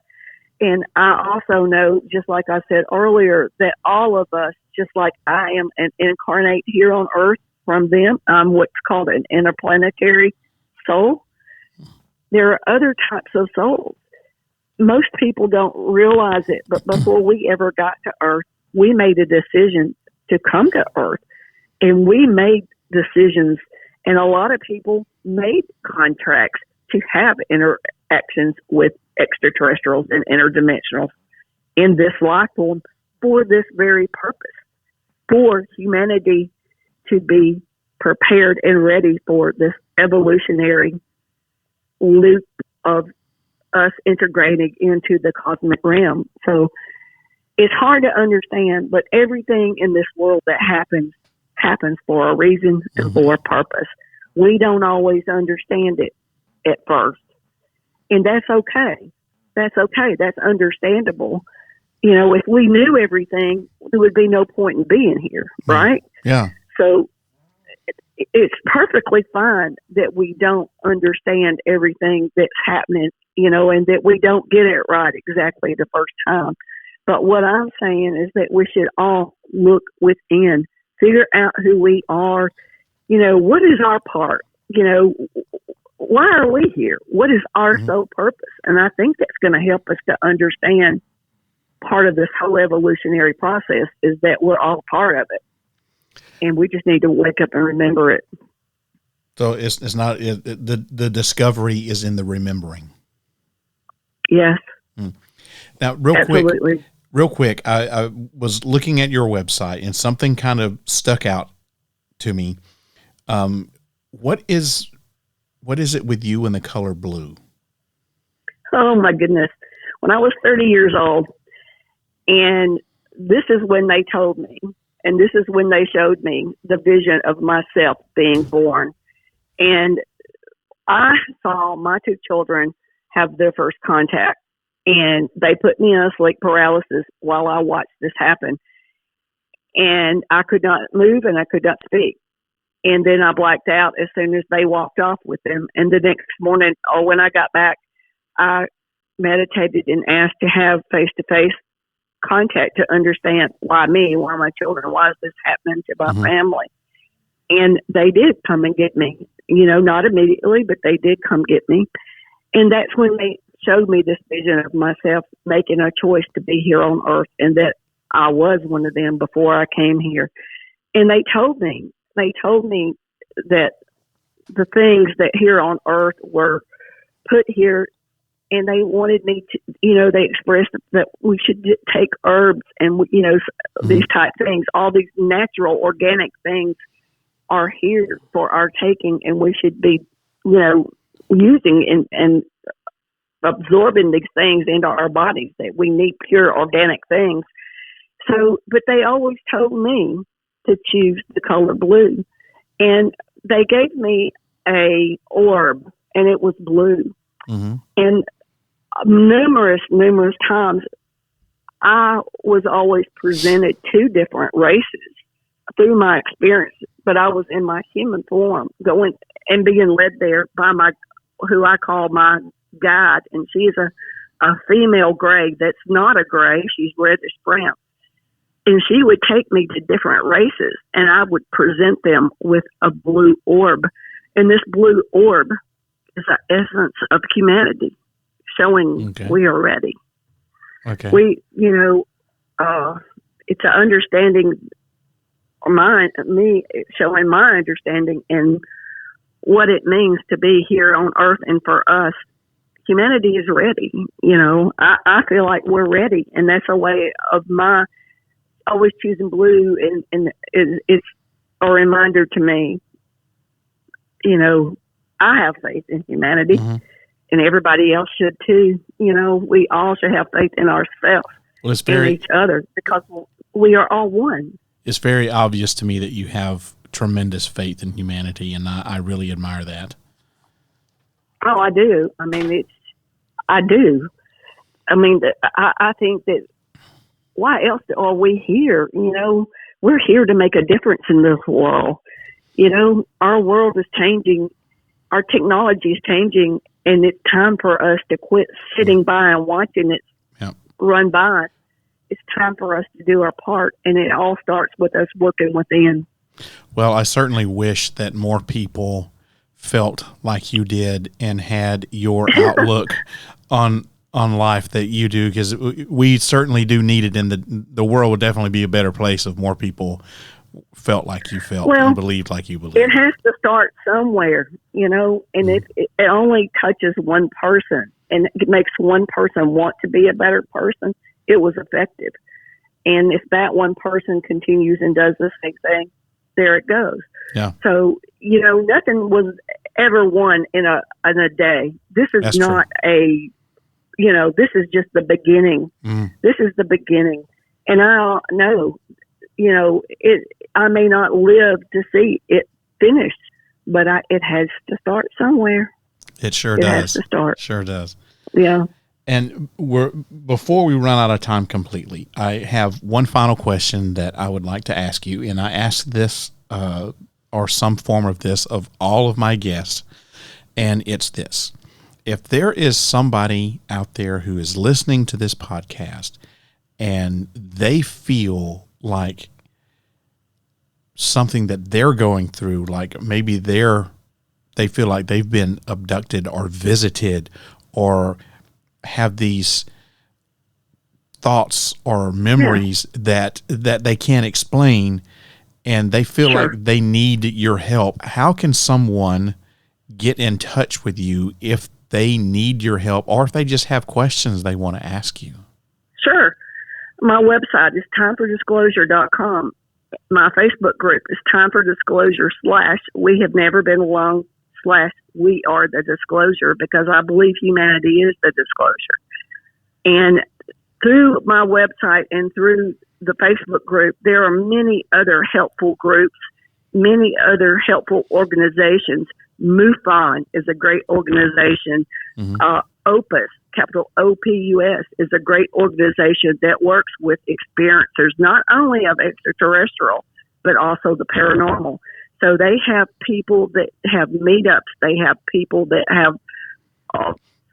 And I also know, just like I said earlier, that all of us, just like I am an incarnate here on Earth from them, I'm what's called an interplanetary soul. There are other types of souls. Most people don't realize it, but before we ever got to Earth, we made a decision to come to Earth. And we made decisions, and a lot of people made contracts to have interactions with extraterrestrials and interdimensionals in this life form for this very purpose, for humanity to be prepared and ready for this evolutionary loop of us integrating into the cosmic realm. So it's hard to understand, but everything in this world that happens for a reason and for a purpose. We don't always understand it at first. And that's okay. That's okay. That's understandable. You know, if we knew everything, there would be no point in being here, right? Yeah. So it's perfectly fine that we don't understand everything that's happening, you know, and that we don't get it right exactly the first time. But what I'm saying is that we should all look within, figure out who we are. You know, what is our part? You know, why are we here? What is our sole purpose? And I think that's going to help us to understand part of this whole evolutionary process is that we're all part of it. And we just need to wake up and remember it. So it's not, the discovery is in the remembering. Yes. Now, Absolutely. real quick, I was looking at your website and something kind of stuck out to me. What is it with you and the color blue? Oh my goodness. When I was 30 years old, and this is when they told me, and this is when they showed me the vision of myself being born. And I saw my 2 children have their first contact, and they put me in a sleep paralysis while I watched this happen. And I could not move and I could not speak. And then I blacked out as soon as they walked off with them. And the next morning, or when I got back, I meditated and asked to have face-to-face contact to understand why me, why my children, why is this happening to my family? And they did come and get me, you know, not immediately, but they did come get me. And that's when they showed me this vision of myself making a choice to be here on Earth, and that I was one of them before I came here. And they told me that the things that here on Earth were put here, and they wanted me to, you know, they expressed that we should take herbs and, you know, these type things. All these natural, organic things are here for our taking, and we should be, you know, using and absorbing these things into our bodies, that we need pure organic things. So, but they always told me to choose the color blue. And they gave me a orb, and it was blue. Mm-hmm. And numerous times, I was always presented two different races through my experience, but I was in my human form, going and being led there by who I call my guide, and she is a female gray that's not a gray, she's reddish brown. And she would take me to different races, and I would present them with a blue orb. And this blue orb is the essence of humanity, showing we are ready. Okay. We, it's an understanding, showing my understanding in what it means to be here on Earth, and for us, humanity is ready. I feel like we're ready, and that's a way of my always choosing blue, and it's a reminder to me. I have faith in humanity, mm-hmm. and everybody else should too. We all should have faith in ourselves, in each other, because we are all one. It's very obvious to me that you have tremendous faith in humanity, and I really admire that. Oh, I do. I mean, I do. I mean, I think that why else are we here? We're here to make a difference in this world. Our world is changing. Our technology is changing, and it's time for us to quit sitting by and watching it run by us. It's time for us to do our part, and it all starts with us working within. Well, I certainly wish that more people felt like you did and had your outlook on life that you do, because we certainly do need it, and the world would definitely be a better place if more people felt like you felt and believed like you believed. It has to start somewhere, and if it only touches one person and it makes one person want to be a better person, it was effective. And if that one person continues and does the same thing, there it goes. Yeah. So, nothing was ever won in a day. This is That's not true. This is just the beginning. Mm. This is the beginning. And I know, I may not live to see it finished, but it has to start somewhere. It sure does. It has to start. Sure does. Yeah. And before we run out of time completely, I have one final question that I would like to ask you, and I ask this or some form of this of all of my guests, and it's this. If there is somebody out there who is listening to this podcast and they feel like something that they're going through, like maybe they feel like they've been abducted or visited or have these thoughts or memories that they can't explain, and they feel like they need your help, how can someone get in touch with you if they need your help, or if they just have questions they want to ask you? Sure. My website is timefordisclosure.com. My Facebook group is timefordisclosure / we have never been alone / we are the disclosure, because I believe humanity is the disclosure. And through my website and through the Facebook group, there are many other helpful groups, many other helpful organizations. MUFON is a great organization. Mm-hmm. Opus, capital OPUS, is a great organization that works with experiencers, not only of extraterrestrial, but also the paranormal. So they have people that have meetups. They have people that have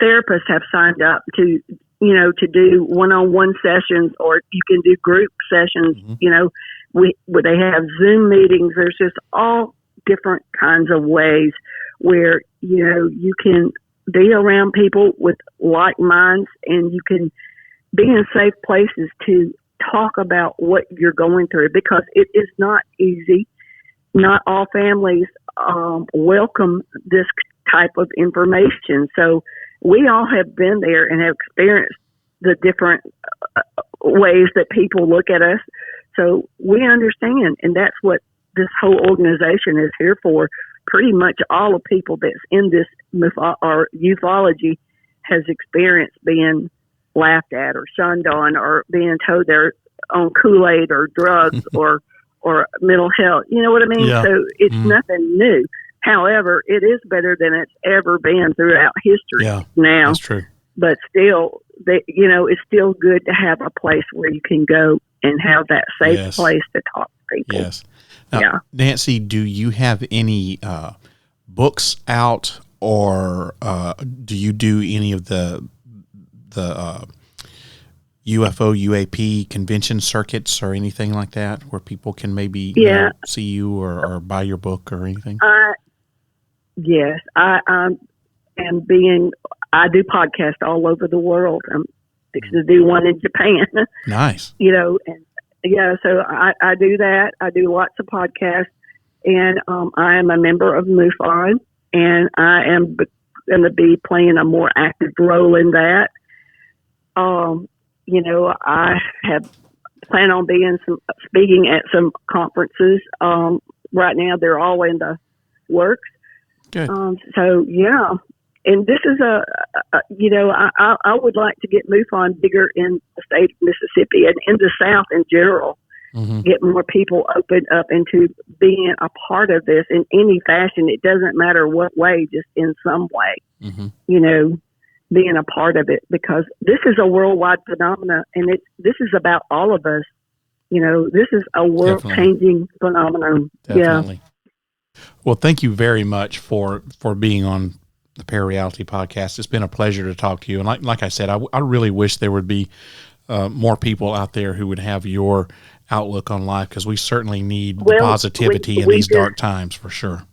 therapists have signed up to do one-on-one sessions, or you can do group sessions. Mm-hmm. Where they have Zoom meetings. There's just all different kinds of ways where, you can be around people with like minds, and you can be in safe places to talk about what you're going through, because it is not easy. Not all families welcome this type of information. So we all have been there and have experienced the different ways that people look at us. So we understand, and that's what this whole organization is here for. Pretty much all the people that's in this ufology has experienced being laughed at or shunned on, or being told they're on Kool-Aid or drugs or mental health. You know what I mean? Yeah. So it's nothing new. However, it is better than it's ever been throughout history now. That's true. But still, it's still good to have a place where you can go and have that safe place to talk to people. Yes. Now, Nancy, do you have any books out, or do you do any of the UFO, UAP convention circuits or anything like that, where people can maybe see you or buy your book or anything? Yes, I do podcasts all over the world. I'm fixing to do one in Japan. Nice. So I do that. I do lots of podcasts, and I am a member of MUFON, and I am going to be playing a more active role in that. I have planned on speaking at some conferences. Right now, they're all in the works. Good. And this is I would like to get MUFON bigger in the state of Mississippi and in the South in general. Mm-hmm. Get more people opened up into being a part of this in any fashion. It doesn't matter what way, just in some way. Mm-hmm. Being a part of it, because this is a worldwide phenomenon, and this is about all of us. This is a world-changing phenomenon. Definitely. Yeah. Well, thank you very much for being on the Parareality Podcast. It's been a pleasure to talk to you. And like I said, I really wish there would be more people out there who would have your outlook on life, because we certainly need the positivity in these dark times, for sure.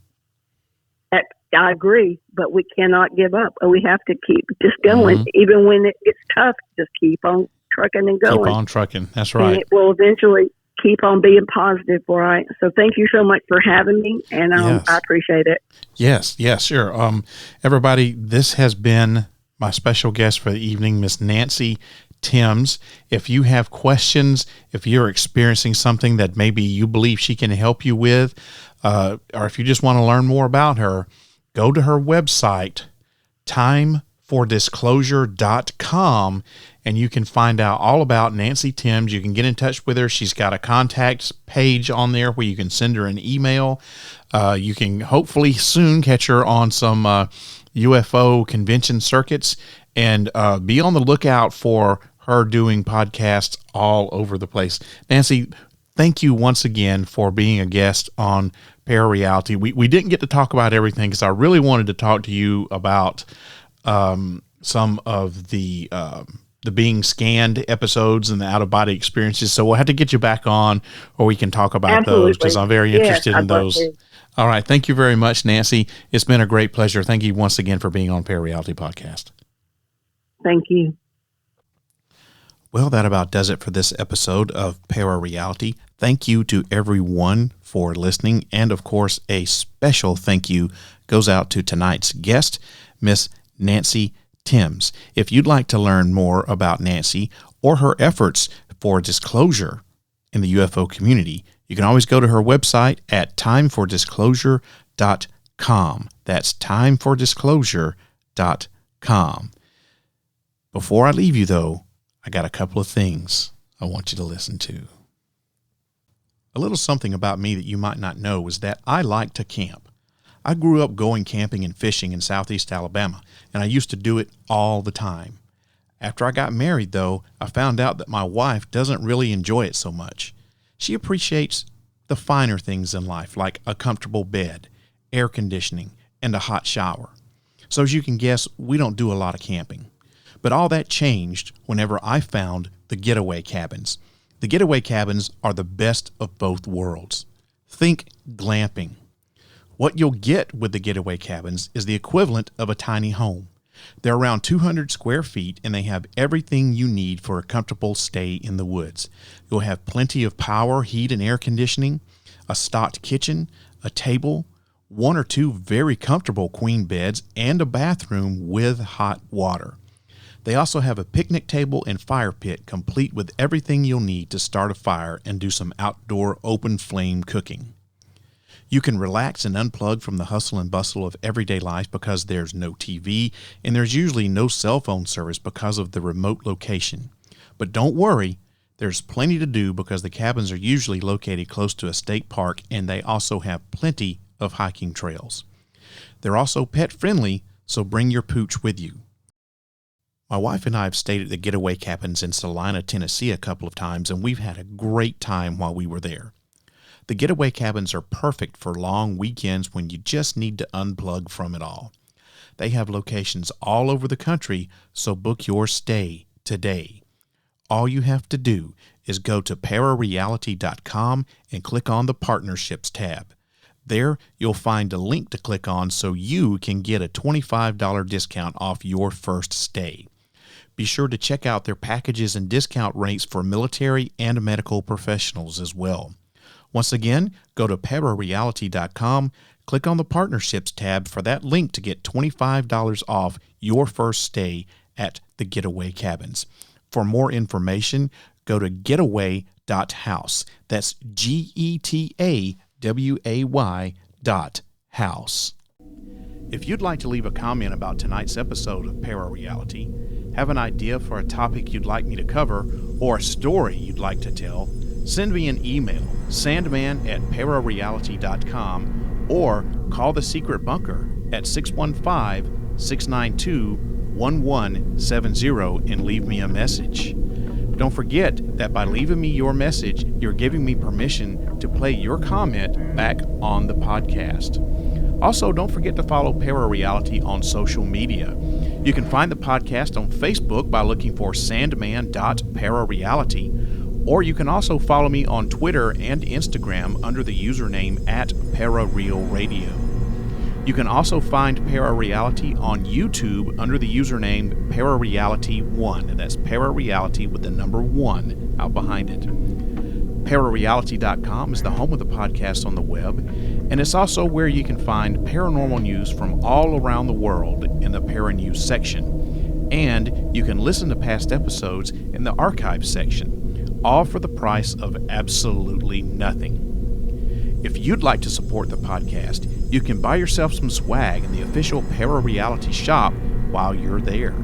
I agree, but we cannot give up. We have to keep just going. Mm-hmm. Even when it gets tough, just keep on trucking and going. Keep on trucking. That's right. And it will eventually keep on being positive, right? So thank you so much for having me, and I appreciate it. Yes, sure. Everybody, this has been my special guest for the evening, Miss Nancy Thames. If you have questions, if you're experiencing something that maybe you believe she can help you with, or if you just want to learn more about her, go to her website, timefordisclosure.com, and you can find out all about Nancy Thames. You can get in touch with her. She's got a contact page on there where you can send her an email. You can hopefully soon catch her on some UFO convention circuits, and be on the lookout for her doing podcasts all over the place. Nancy, thank you once again for being a guest on Parareality. We didn't get to talk about everything, because I really wanted to talk to you about some of the being scanned episodes and the out-of-body experiences. So we'll have to get you back on, or we can talk about those, because I'm very interested in those. All right. Thank you very much, Nancy. It's been a great pleasure. Thank you once again for being on Parareality Podcast. Thank you. Well, that about does it for this episode of Parareality. Thank you to everyone for listening. And of course, a special thank you goes out to tonight's guest, Miss Nancy Thames. If you'd like to learn more about Nancy or her efforts for disclosure in the UFO community, you can always go to her website at timefordisclosure.com. That's timefordisclosure.com. Before I leave you, though, I got a couple of things I want you to listen to. A little something about me that you might not know is that I like to camp. I grew up going camping and fishing in southeast Alabama, and I used to do it all the time. After I got married, though, I found out that my wife doesn't really enjoy it so much. She appreciates the finer things in life, like a comfortable bed, air conditioning, and a hot shower. So as you can guess, we don't do a lot of camping. But all that changed whenever I found the getaway cabins. The getaway cabins are the best of both worlds. Think glamping. What you'll get with the getaway cabins is the equivalent of a tiny home. They're around 200 square feet, and they have everything you need for a comfortable stay in the woods. You'll have plenty of power, heat, and air conditioning, a stocked kitchen, a table, one or two very comfortable queen beds, and a bathroom with hot water. They also have a picnic table and fire pit, complete with everything you'll need to start a fire and do some outdoor open flame cooking. You can relax and unplug from the hustle and bustle of everyday life because there's no TV, and there's usually no cell phone service because of the remote location. But don't worry, There's plenty to do because the cabins are usually located close to a state park, and they also have plenty of hiking trails. They're also pet-friendly, so bring your pooch with you. My wife and I have stayed at the Getaway Cabins in Salina, Tennessee a couple of times, and we've had a great time while we were there. The Getaway Cabins are perfect for long weekends when you just need to unplug from it all. They have locations all over the country, so book your stay today. All you have to do is go to parareality.com and click on the Partnerships tab. There, you'll find a link to click on so you can get a $25 discount off your first stay. Be sure to check out their packages and discount rates for military and medical professionals as well. Once again, go to parareality.com, click on the Partnerships tab for that link to get $25 off your first stay at the Getaway Cabins. For more information, go to getaway.house. That's GETAWAY.house. If you'd like to leave a comment about tonight's episode of Para Reality, have an idea for a topic you'd like me to cover, or a story you'd like to tell, send me an email, sandman@parareality.com, or call the Secret Bunker at 615-692-1170 and leave me a message. Don't forget that by leaving me your message, you're giving me permission to play your comment back on the podcast. Also, don't forget to follow Para Reality on social media. You can find the podcast on Facebook by looking for sandman.parareality, or you can also follow me on Twitter and Instagram under the username @ParaRealRadio. You can also find Para Reality on YouTube under the username ParaReality1. That's Para Reality with the number 1 out behind it. Parareality.com is the home of the podcast on the web, and it's also where you can find paranormal news from all around the world in the Para News section. And you can listen to past episodes in the archives section, all for the price of absolutely nothing. If you'd like to support the podcast, you can buy yourself some swag in the official Para Reality shop while you're there.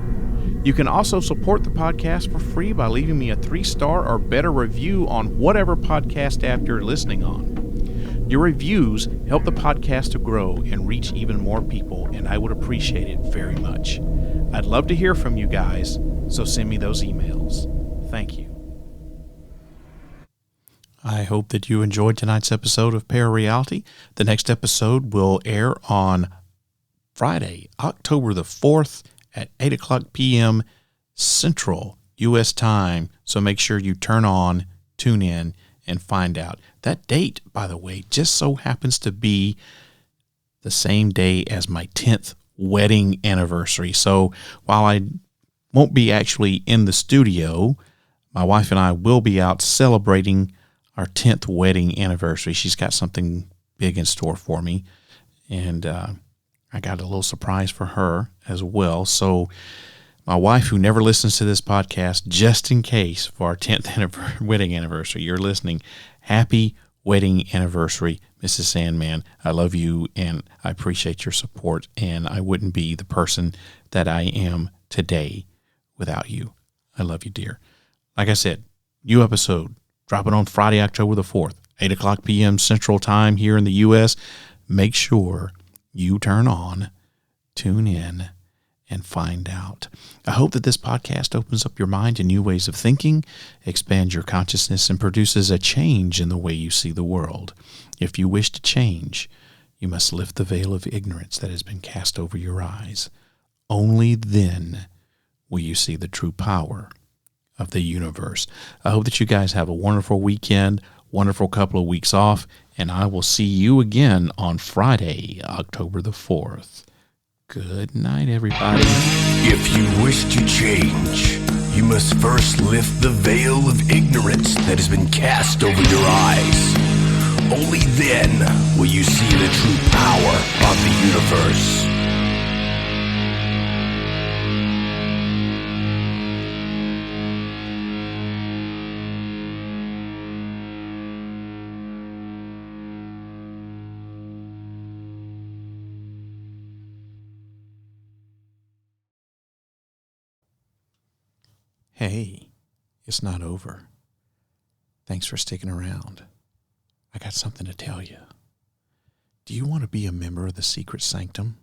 You can also support the podcast for free by leaving me a 3-star or better review on whatever podcast app you're listening on. Your reviews help the podcast to grow and reach even more people, and I would appreciate it very much. I'd love to hear from you guys, so send me those emails. Thank you. I hope that you enjoyed tonight's episode of Para Reality. The next episode will air on Friday, October the 4th at 8 o'clock p.m. Central U.S. time. So make sure you tune in, and find out. That date, by the way, just so happens to be the same day as my 10th wedding anniversary. So while I won't be actually in the studio, my wife and I will be out celebrating our 10th wedding anniversary. She's got something big in store for me, and I got a little surprise for her as well. So my wife, who never listens to this podcast, just in case for our 10th wedding anniversary, you're listening, happy wedding anniversary, Mrs. Sandman. I love you, and I appreciate your support, and I wouldn't be the person that I am today without you. I love you, dear. Like I said, new episode dropping on Friday, October the 4th, 8 o'clock p.m. Central Time here in the U.S. Make sure you tune in, and find out. I hope that this podcast opens up your mind to new ways of thinking, expands your consciousness, and produces a change in the way you see the world. If you wish to change, you must lift the veil of ignorance that has been cast over your eyes. Only then will you see the true power of the universe. I hope that you guys have a wonderful weekend, wonderful couple of weeks off, and I will see you again on Friday, October the 4th. Good night, everybody. If you wish to change, you must first lift the veil of ignorance that has been cast over your eyes. Only then will you see the true power of the universe. Hey, it's not over. Thanks for sticking around. I got something to tell you. Do you want to be a member of the Secret Sanctum?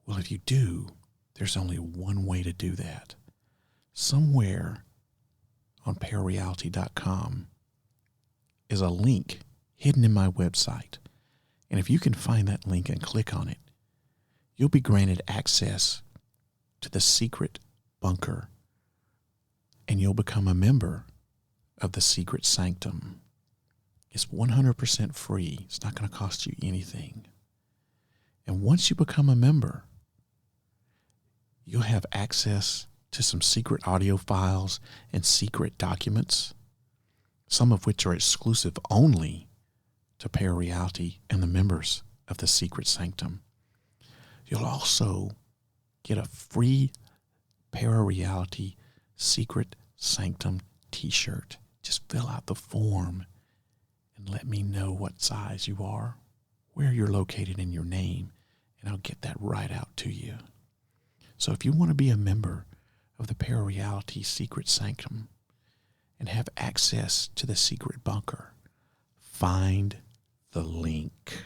Well, if you do, there's only one way to do that. Somewhere on parareality.com is a link hidden in my website. And if you can find that link and click on it, you'll be granted access to the secret bunker, and you'll become a member of the Secret Sanctum. It's 100% free. It's not going to cost you anything. And once you become a member, you'll have access to some secret audio files and secret documents, some of which are exclusive only to Parareality and the members of the Secret Sanctum. You'll also get a free Parareality Secret Sanctum t-shirt. Just fill out the form and let me know what size you are, where you're located in your name, and I'll get that right out to you. So if you want to be a member of the Parareality Secret Sanctum and have access to the secret bunker, find the link.